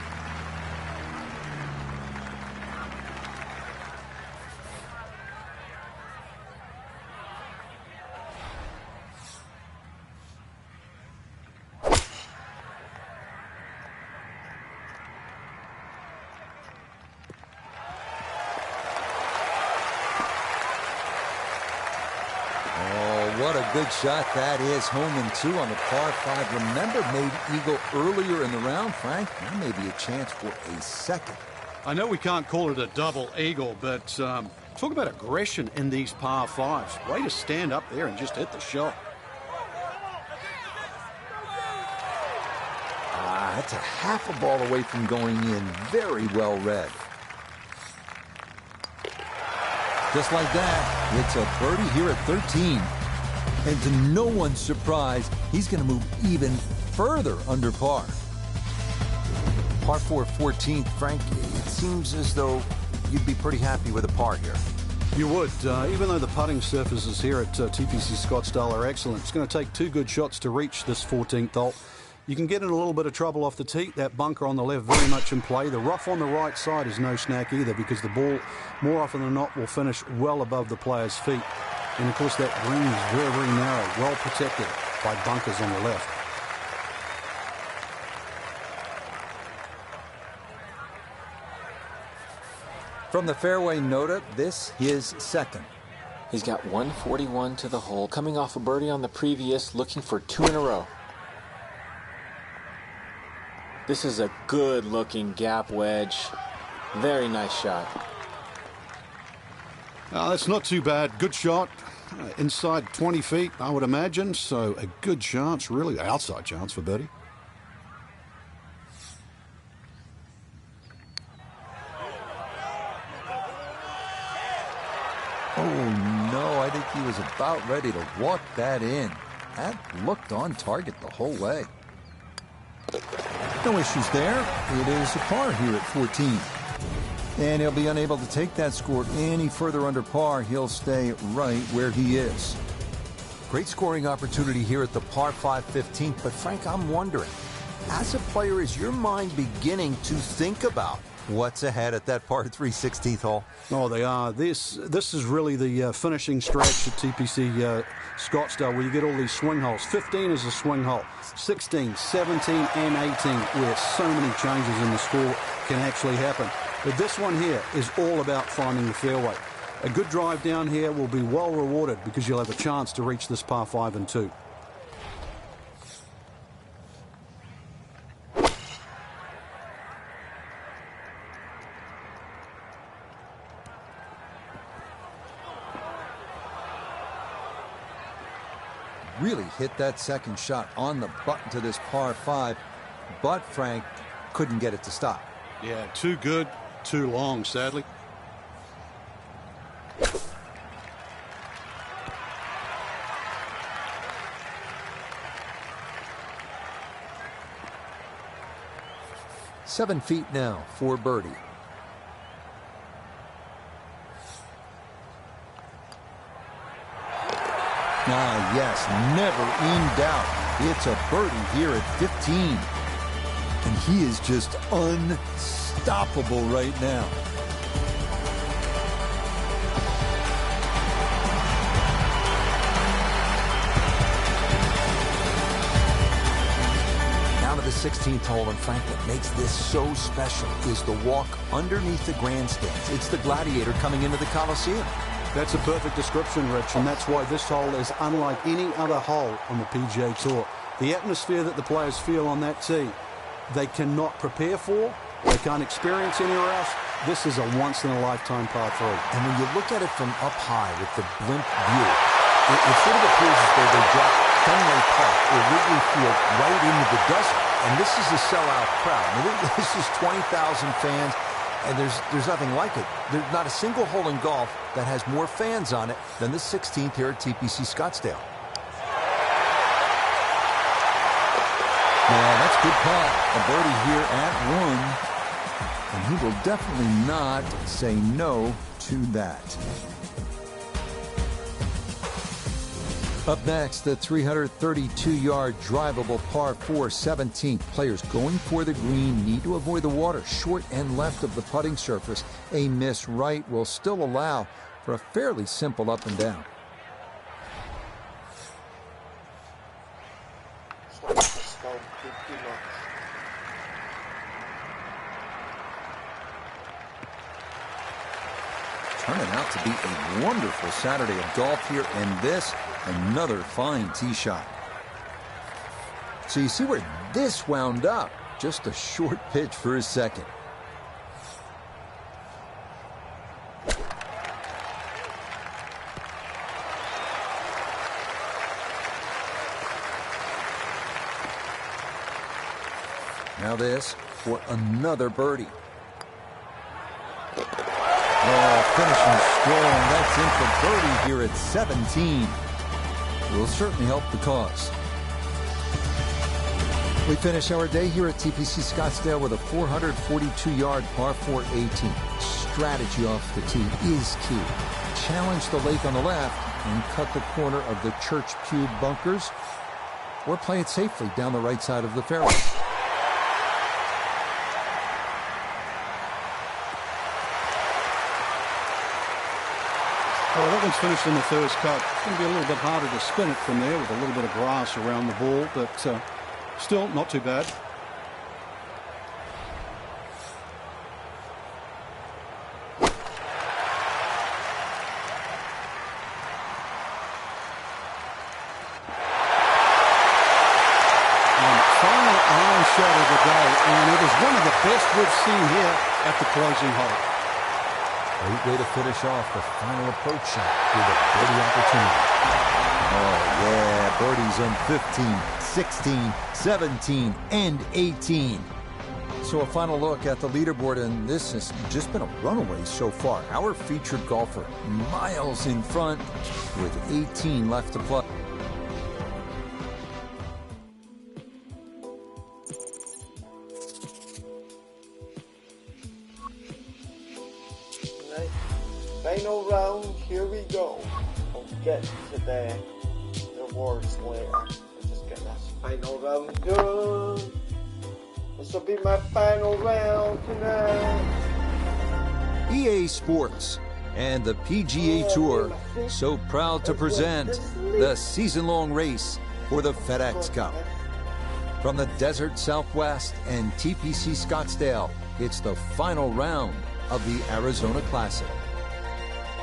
What a good shot that is. Home and 2 on the par 5. Remember, made eagle earlier in the round, Frank. There may be a chance for a second. I know we can't call it a double eagle, but talk about aggression in these par 5s. Way to stand up there and just hit the shot. That's a half a ball away from going in. Very well read. Just like that, it's a birdie here at 13. And to no one's surprise, he's going to move even further under par. Par 4 14th, Frank, it seems as though you'd be pretty happy with a par here. You would, even though the putting surfaces here at TPC Scottsdale are excellent. It's going to take 2 good shots to reach this 14th hole. You can get in a little bit of trouble off the tee. That bunker on the left very much in play. The rough on the right side is no snack either, because the ball, more often than not, will finish well above the player's feet. And of course that green is very, very narrow, well protected by bunkers on the left. From the fairway nota, this is second. He's got 141 to the hole, coming off a birdie on the previous, looking for 2 in a row. This is a good-looking gap wedge. Very nice shot. That's not too bad. Good shot. Inside 20 feet, I would imagine. So a good chance, really. Outside chance for birdie. Oh, no, I think he was about ready to walk that in. That looked on target the whole way. No issues there. It is a par here at 14. And he'll be unable to take that score any further under par. He'll stay right where he is. Great scoring opportunity here at the par 5 15th, but Frank, I'm wondering, as a player, is your mind beginning to think about what's ahead at that par 3 16th hole? Oh, they are. This is really the finishing stretch at TPC Scottsdale, where you get all these swing holes. 15 is a swing hole. 16, 17, and 18, where so many changes in the score can actually happen. But this one here is all about finding the fairway. A good drive down here will be well rewarded, because you'll have a chance to reach this par 5 and 2. Really hit that second shot on the button to this par 5, but Frank couldn't get it to stop. Yeah, too good, too long, sadly. 7 feet now for birdie. Ah, yes, never in doubt. It's a birdie here at 15. And he is just unstoppable right now. Now to the 16th hole, and Frank, what makes this so special is the walk underneath the grandstands. It's the Gladiator coming into the Coliseum. That's a perfect description, Rich, and that's why this hole is unlike any other hole on the PGA Tour. The atmosphere that the players feel on that tee, they cannot prepare for, they can't experience anywhere else. This is a once-in-a-lifetime par 3. And when you look at it from up high with the blimp view, it sort of appears as though they dropped Fenway Park or Wrigley Field right into the desert. And this is a sellout crowd. I mean, this is 20,000 fans. And there's nothing like it. There's not a single hole in golf that has more fans on it than the 16th here at TPC Scottsdale. Yeah, that's good putt. A birdie here at 1. And he will definitely not say no to that. Up next, the 332-yard drivable par 4 17th. Players going for the green need to avoid the water short and left of the putting surface. A miss right will still allow for a fairly simple up and down. Turning out to be a wonderful Saturday of golf here, and this, another fine tee shot. So you see where this wound up. Just a short pitch for his second. Now this for another birdie. Oh, finishing strong. That's in for birdie here at 17. Will certainly help the cause. We finish our day here at TPC Scottsdale with a 442-yard par 4 18. Strategy off the tee is key. Challenge the lake on the left and cut the corner of the church pew bunkers, or play it safely down the right side of the fairway. Well, that one's finished in the first cut. It's going to be a little bit harder to spin it from there with a little bit of grass around the ball, but still not too bad. And final iron shot of the day, and it is one of the best we've seen here at the closing hole. Great way to finish off the final approach shot with a birdie opportunity. Oh, yeah, birdies on 15, 16, 17, and 18. So a final look at the leaderboard, and this has just been a runaway so far. Our featured golfer miles in front with 18 left to play. Final round, here we go. I'll get to the awards later. Let's just get this final round done. This will be my final round tonight. EA Sports and the PGA Tour so proud to present the season-long race for the FedEx Cup. From the desert Southwest and TPC Scottsdale, it's the final round of the Arizona Classic.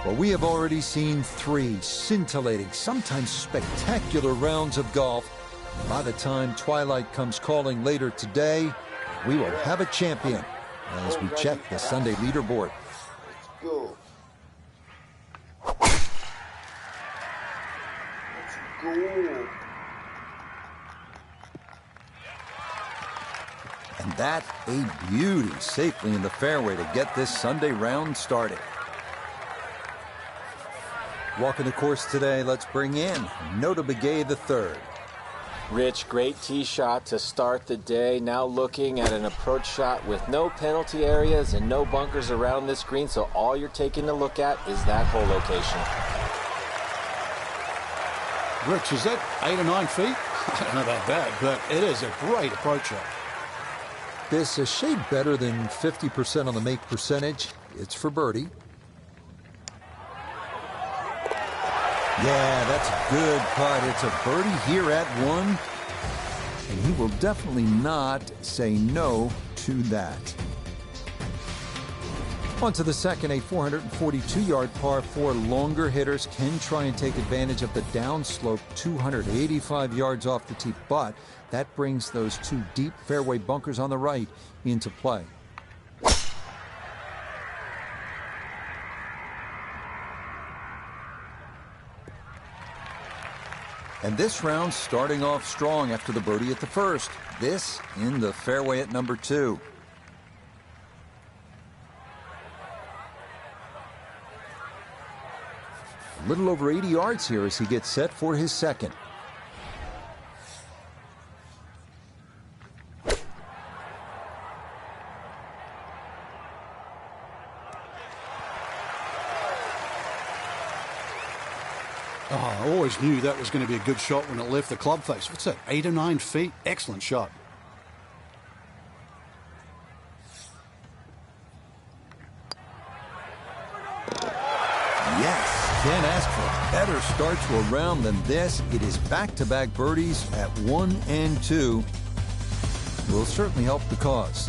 Well, we have already seen 3 scintillating, sometimes spectacular rounds of golf. By the time twilight comes calling later today, we will have a champion as we check the Sunday leaderboard. Let's go. Let's go. And that a beauty, safely in the fairway to get this Sunday round started. Walking the course today, let's bring in Nota Begay III. Rich, great tee shot to start the day. Now looking at an approach shot with no penalty areas and no bunkers around this green, so all you're taking a look at is that hole location. Rich, is that 8 or 9 feet? I don't know about that, but it is a great approach shot. This a shade better than 50% on the make percentage. It's for birdie. Yeah, that's a good putt. It's a birdie here at 1. And he will definitely not say no to that. On to the second, a 442-yard par 4. Longer hitters can try and take advantage of the downslope 285 yards off the tee, but that brings those 2 deep fairway bunkers on the right into play. And this round starting off strong after the birdie at the first. This in the fairway at number 2. A little over 80 yards here as he gets set for his second. Oh, I always knew that was going to be a good shot when it left the club face. What's that, 8 or 9 feet? Excellent shot. Yes, can't ask for a better start to a round than this. It is back-to-back birdies at 1 and 2. Will certainly help the cause.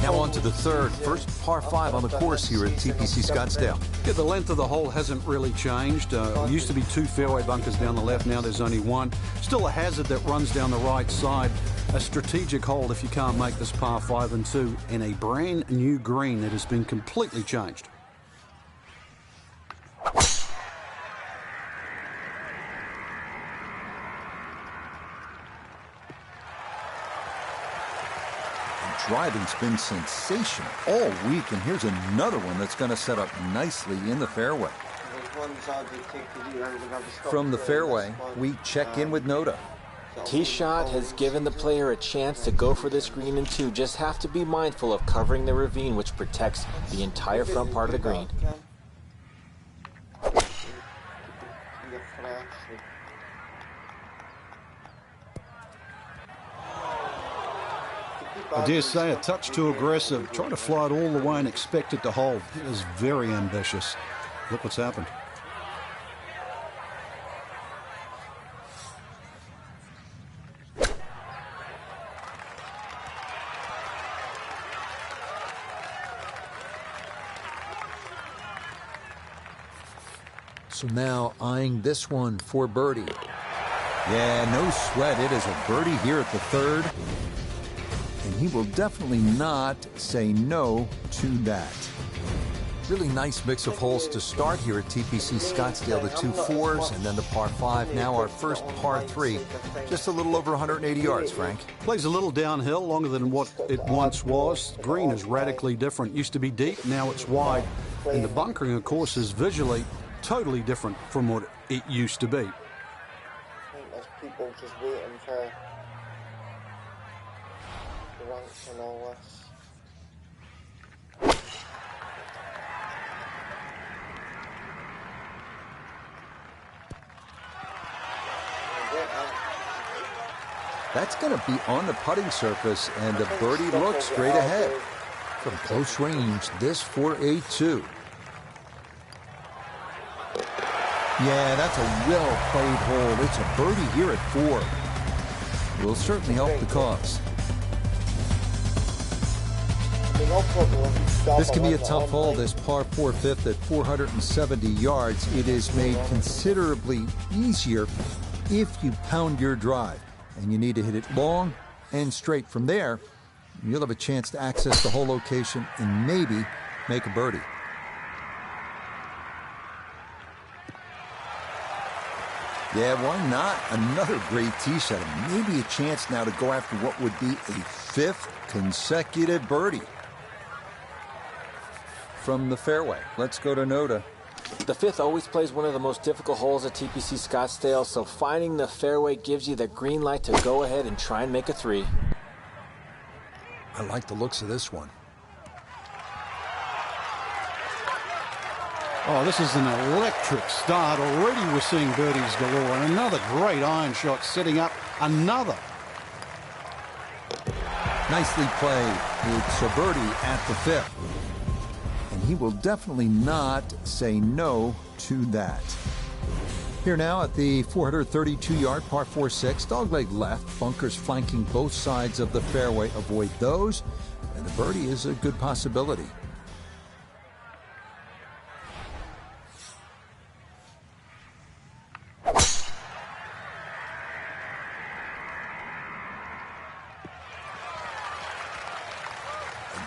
Now on to the third. First par 5 on the course here at TPC Scottsdale. Yeah, the length of the hole hasn't really changed. It used to be 2 fairway bunkers down the left. Now there's only 1. Still a hazard that runs down the right side. A strategic hole if you can't make this par 5 and 2 in a brand new green that has been completely changed. Driving's been sensational all week, and here's another one that's going to set up nicely in the fairway. From the fairway, we check in with Noda. Tee shot has given the player a chance to go for this green in 2. Just have to be mindful of covering the ravine, which protects the entire front part of the green. I dare say a touch too aggressive. Try to fly it all the way and expect it to hold. It is very ambitious. Look what's happened. So now eyeing this one for birdie. Yeah, no sweat. It is a birdie here at the third. And he will definitely not say no to that. Really nice mix of holes to start here at TPC Scottsdale. The 2 4s and then the par 5. Now our first par 3. Just a little over 180 yards, Frank. Plays a little downhill, longer than what it once was. Green is radically different. Used to be deep, now it's wide. And the bunkering, of course, is visually totally different from what it used to be. I think there's people just waiting for the ranks and all this. That's going to be on the putting surface, and the birdie looks straight ahead. From close range, this for a 2. Yeah, that's a well-played hole. It's a birdie here at 4. Will certainly help the cause. This can be a tough hole, this par 4 fifth at 470 yards. It is made considerably easier if you pound your drive. And you need to hit it long and straight. From there, you'll have a chance to access the hole location and maybe make a birdie. Yeah, why not? Another great tee shot. And maybe a chance now to go after what would be a 5th consecutive birdie. From the fairway, let's go to Noda. The 5th always plays one of the most difficult holes at TPC Scottsdale, so finding the fairway gives you the green light to go ahead and try and make a 3. I like the looks of this one. Oh, this is an electric start. Already we're seeing birdies galore. And another great iron shot setting up another. Nicely played. It's a birdie at the 5th. And he will definitely not say no to that. Here now at the 432-yard par 4-6, dogleg left, bunkers flanking both sides of the fairway. Avoid those, and the birdie is a good possibility.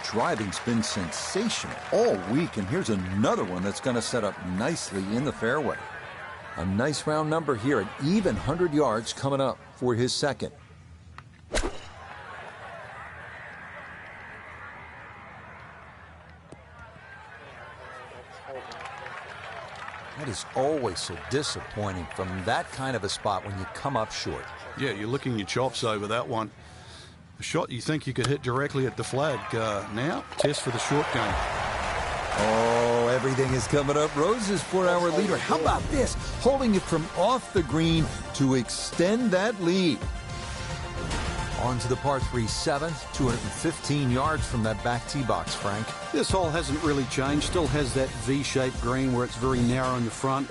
Driving's been sensational all week, and here's another one that's going to set up nicely in the fairway. A nice round number here, an even 100 yards coming up for his second. That is always so disappointing from that kind of a spot when you come up short. Yeah, you're licking your chops over that one. A shot you think you could hit directly at the flag. Now, test for the short game. Oh, everything is coming up roses for our leader. How about this? Holding it from off the green to extend that lead. On to the par 3 7th, 215 yards from that back tee box, Frank. This hole hasn't really changed. Still has that V-shaped green where it's very narrow in the front.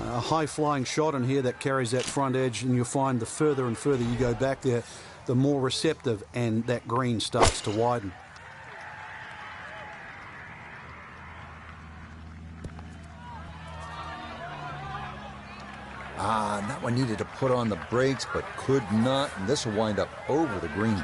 A high-flying shot in here that carries that front edge, and you'll find the further and further you go back there, the more receptive and that green starts to widen. And that one needed to put on the brakes, but could not, and this will wind up over the green.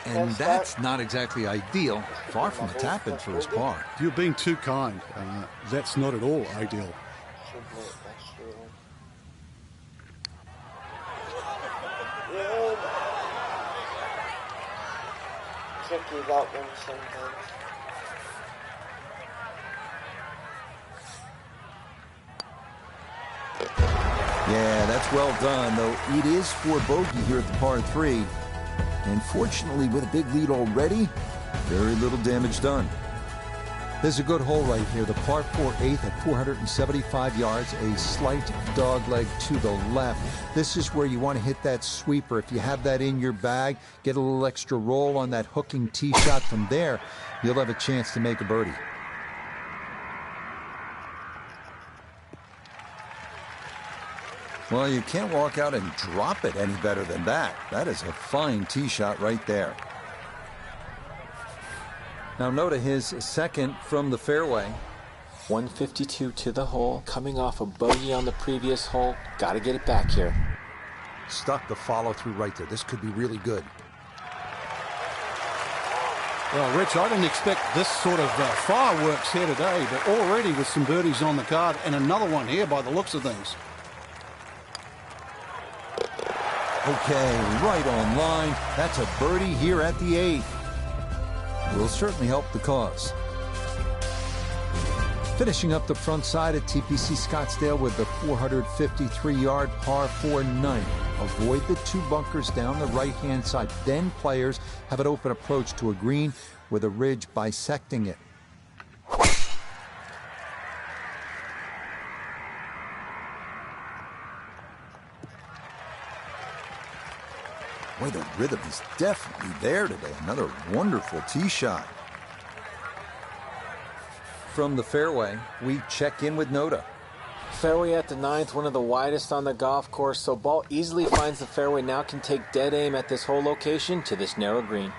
And that's not exactly ideal. Far from a tap-in for his par. You're being too kind. That's not at all ideal. Tricky that one sometimes. Yeah, that's well done, though it is for bogey here at the par 3. And fortunately, with a big lead already, very little damage done. There's a good hole right here, the par 4 8th at 475 yards, a slight dog leg to the left. This is where you want to hit that sweeper. If you have that in your bag, get a little extra roll on that hooking tee shot from there, you'll have a chance to make a birdie. Well, you can't walk out and drop it any better than that. That is a fine tee shot right there. Now Nota his second from the fairway. 152 to the hole, coming off a bogey on the previous hole. Got to get it back here. Stuck the follow-through right there. This could be really good. Well, Rich, I didn't expect this sort of fireworks here today, but already with some birdies on the card and another one here by the looks of things. Okay, right on line. That's a birdie here at the 8th. Will certainly help the cause. Finishing up the front side at TPC Scottsdale with the 453-yard par 4 9. Avoid the 2 bunkers down the right-hand side. Then players have an open approach to a green with a ridge bisecting it. Boy, the rhythm is definitely there today. Another wonderful tee shot. From the fairway, we check in with Nota. Fairway at the 9th, one of the widest on the golf course, so ball easily finds the fairway. Now can take dead aim at this whole location to this narrow green.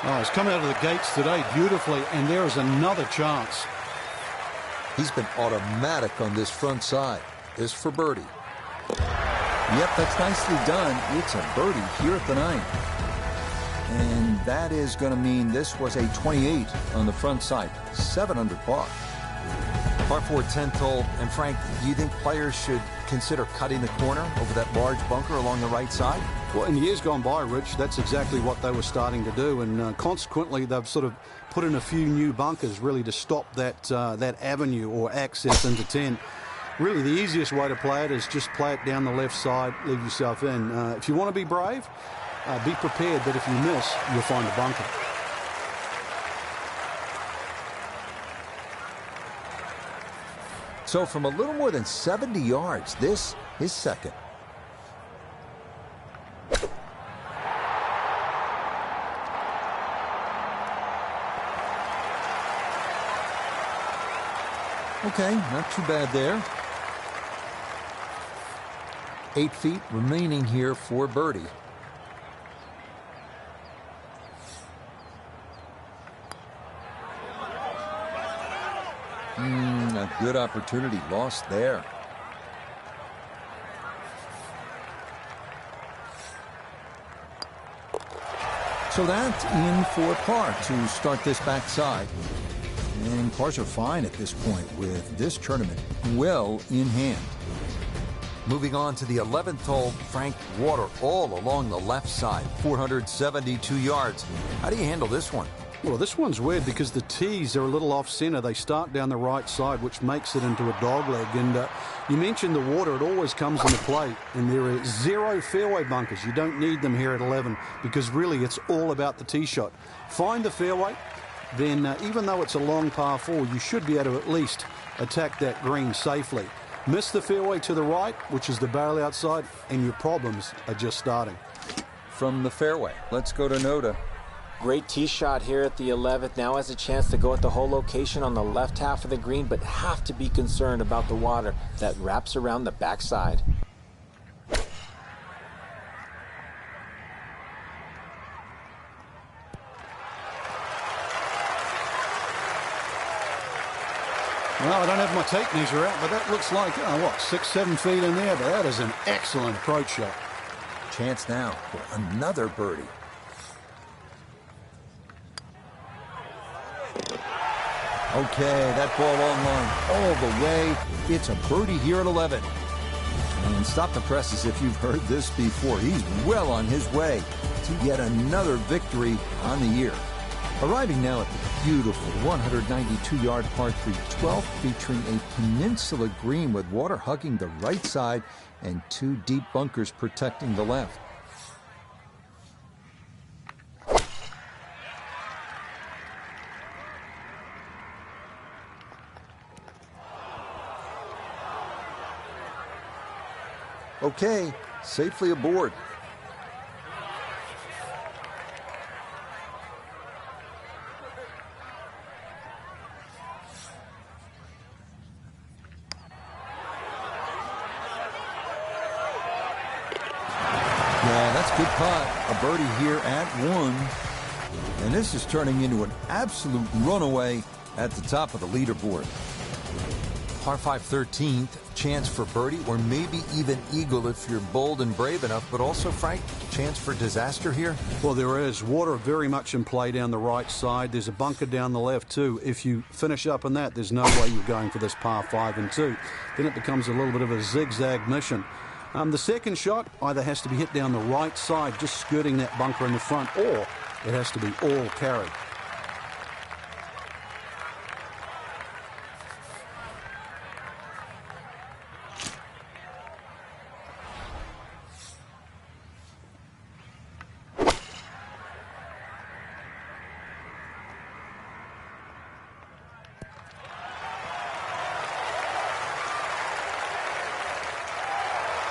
Oh, he's come out of the gates today beautifully, and there is another chance. He's been automatic on this front side. This for birdie. Yep, that's nicely done. It's a birdie here at the 9th. And that is going to mean this was a 28 on the front side. 7 under par. Par 4 10th hole. And Frank, do you think players should consider cutting the corner over that large bunker along the right side? Well, in years gone by, Rich, that's exactly what they were starting to do, and consequently they've sort of put in a few new bunkers really to stop that that avenue or access into 10. Really, the easiest way to play it is just play it down the left side, leave yourself in. If you want to be brave, be prepared that if you miss, you'll find a bunker. So from a little more than 70 yards, this is second. Okay, not too bad there. 8 feet remaining here for birdie. A good opportunity lost there. So that's in for par to start this backside. And pars are fine at this point with this tournament well in hand. Moving on to the 11th hole, Frank, water all along the left side, 472 yards. How do you handle this one? Well, this one's weird because the tees are a little off-center. They start down the right side, which makes it into a dogleg. And you mentioned the water. It always comes into play. And there are 0 fairway bunkers. You don't need them here at 11 because really it's all about the tee shot. Find the fairway. Then even though it's a long par 4, you should be able to at least attack that green safely. Miss the fairway to the right, which is the barrel outside, and your problems are just starting. From the fairway, let's go to Noda. Great tee shot here at the 11th. Now has a chance to go at the whole location on the left half of the green, but have to be concerned about the water that wraps around the backside. Well, I don't have my tape measure out, but that looks like, 6-7 feet in there, but that is an excellent approach shot. Chance now for another birdie. Okay, that ball on line all the way. It's a birdie here at 11. And stop the presses if you've heard this before. He's well on his way to yet another victory on the year. Arriving now at the beautiful 192-yard par 3 12th, featuring a peninsula green with water hugging the right side and 2 deep bunkers protecting the left. Okay, safely aboard. Yeah, that's a good putt. A birdie here at 1. And this is turning into an absolute runaway at the top of the leaderboard. Par 5 13th, chance for birdie or maybe even eagle if you're bold and brave enough, but also, Frank, chance for disaster here? Well, there is. Water very much in play down the right side. There's a bunker down the left too. If you finish up in that, there's no way you're going for this par 5 and 2. Then it becomes a little bit of a zigzag mission. The second shot either has to be hit down the right side, just skirting that bunker in the front, or it has to be all carry.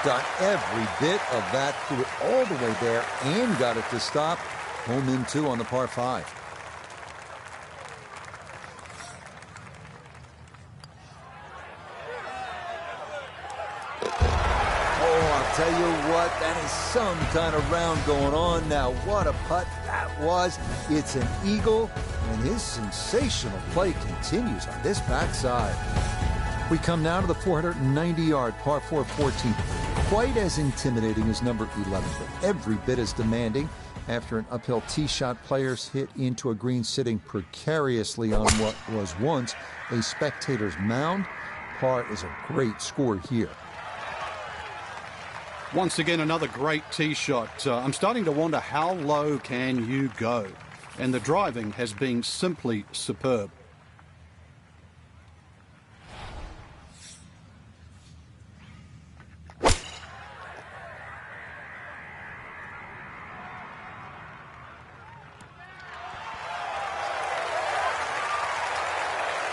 Done every bit of that, threw it all the way there and got it to stop. Home in 2 on the par 5. I'll tell you what, that is some kind of round going on now. What a putt that was. It's an eagle, and his sensational play continues on this backside. We come now to the 490-yard par 4 14. Quite as intimidating as number 11, but every bit as demanding. After an uphill tee shot, players hit into a green sitting precariously on what was once a spectator's mound. Par is a great score here. Once again, another great tee shot. I'm starting to wonder, how low can you go? And the driving has been simply superb.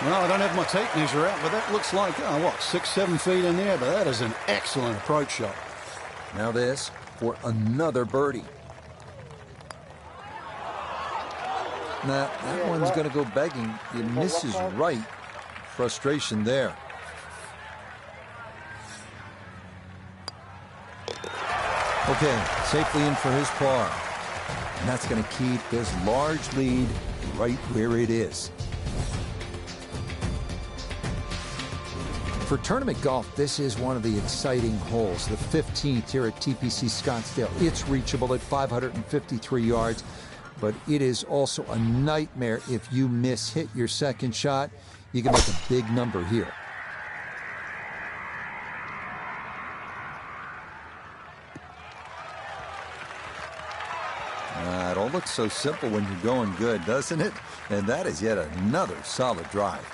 Well, I don't have my tape measure out, but that looks like, 6-7 feet in there, but that is an excellent approach shot. Now this for another birdie. Now, that one's going to go begging. It misses right. Frustration there. Okay, safely in for his par. And that's going to keep this large lead right where it is. For tournament golf, this is one of the exciting holes, the 15th here at TPC Scottsdale. It's reachable at 553 yards, but it is also a nightmare if you miss-hit your second shot. You can make a big number here. It all looks so simple when you're going good, doesn't it? And that is yet another solid drive.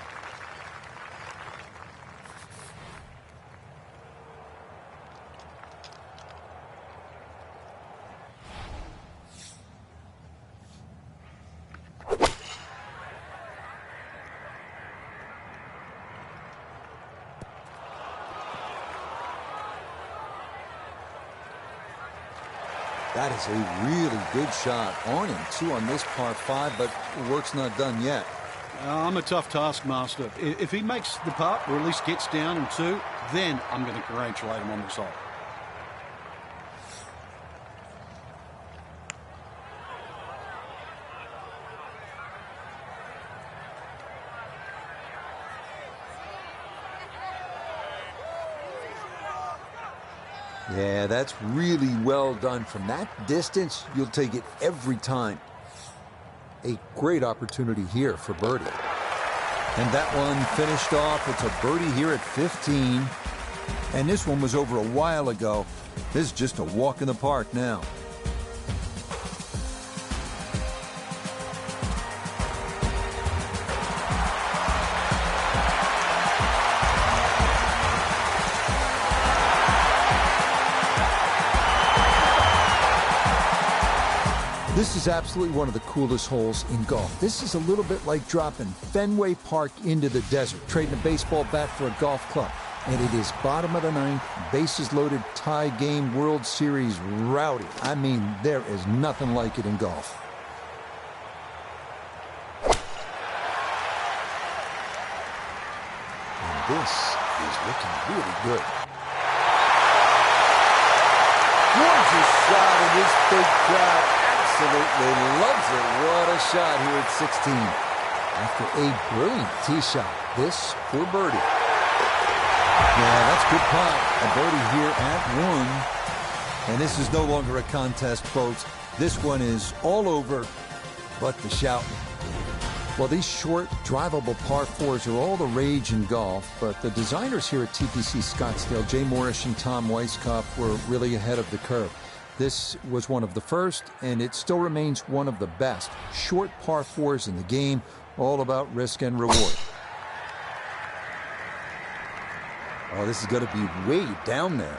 That is a really good shot. On and two on this par 5, but the work's not done yet. I'm a tough taskmaster. If he makes the putt, or at least gets down in 2, then I'm going to congratulate him on this hole. Yeah, that's really well done. From that distance, you'll take it every time. A great opportunity here for birdie. And that one finished off. It's a birdie here at 15. And this one was over a while ago. This is just a walk in the park now. This is absolutely one of the coolest holes in golf. This is a little bit like dropping Fenway Park into the desert, trading a baseball bat for a golf club. And it is bottom of the 9th, bases loaded, tie game, World Series rowdy. I mean, there is nothing like it in golf. And this is looking really good. Gorgeous shot in this big crowd. Absolutely loves it. What a shot here at 16. After a brilliant tee shot, this for birdie. Yeah, that's good putt. A birdie here at 1. And this is no longer a contest, folks. This one is all over but the shout. Well, these short, drivable par 4s are all the rage in golf, but the designers here at TPC Scottsdale, Jay Morrish and Tom Weiskopf, were really ahead of the curve. This was one of the first, and it still remains one of the best. Short par 4s in the game, all about risk and reward. Oh, this is going to be way down there.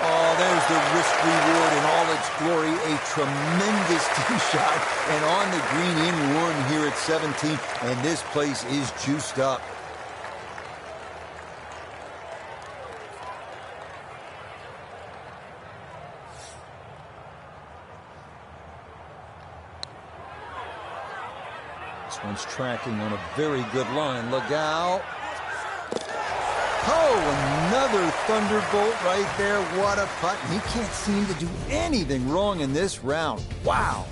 Oh, there's the risk reward in all its glory. A tremendous tee shot, and on the green in 1 here at 17, and this place is juiced up. This one's tracking on a very good line. Look out. Oh, another thunderbolt right there. What a putt. He can't seem to do anything wrong in this round. Wow.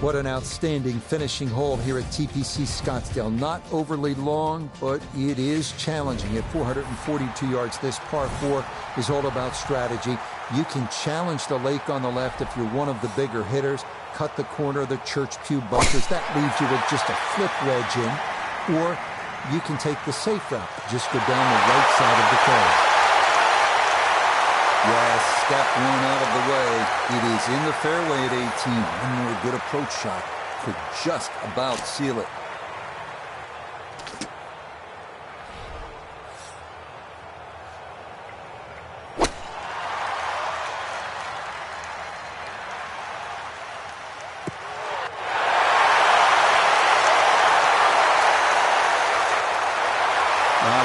What an outstanding finishing hole here at TPC Scottsdale. Not overly long, but it is challenging. At 442 yards, this par 4 is all about strategy. You can challenge the lake on the left if you're one of the bigger hitters. Cut the corner of the Church Pew bunkers. That leaves you with just a flip wedge in. Or you can take the safe route. Just go down the right side of the fairway. Yes, step one out of the way. It is in the fairway at 18. One more good approach shot could just about seal it.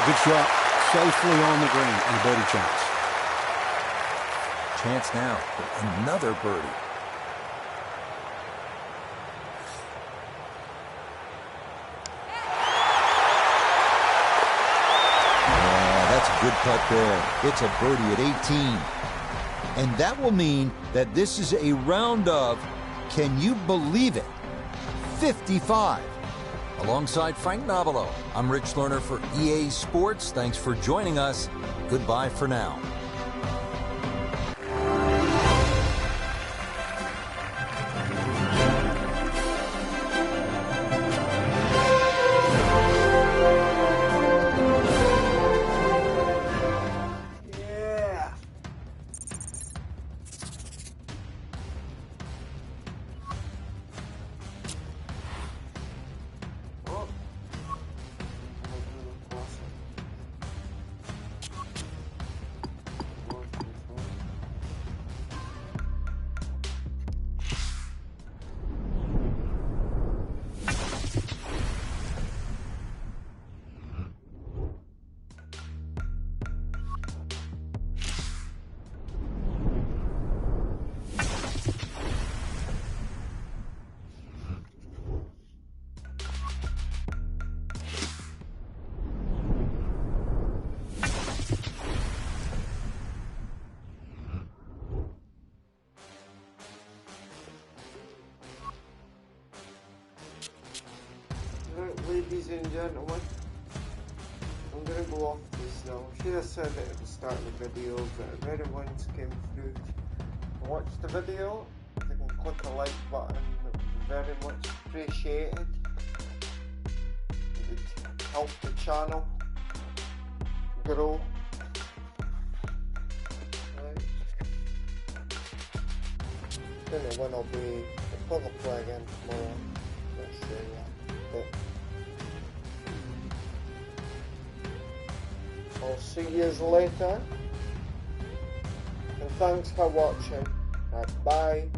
Good shot. Safely on the green and a birdie chance. Chance now for another birdie. Yeah, that's a good putt there. It's a birdie at 18. And that will mean that this is a round of, can you believe it, 55. Alongside Frank Nobilo, I'm Rich Lerner for EA Sports. Thanks for joining us. Goodbye for now. Ladies and gentlemen, I'm going to go off this now. I should have said it at the start of the video, but if everyone's came through to watch the video, they can click the like button. It would be very much appreciated. It would help the channel grow. Right. I don't know when I'll probably play again tomorrow. Not sure yet. But I'll see you later, and thanks for watching. Bye.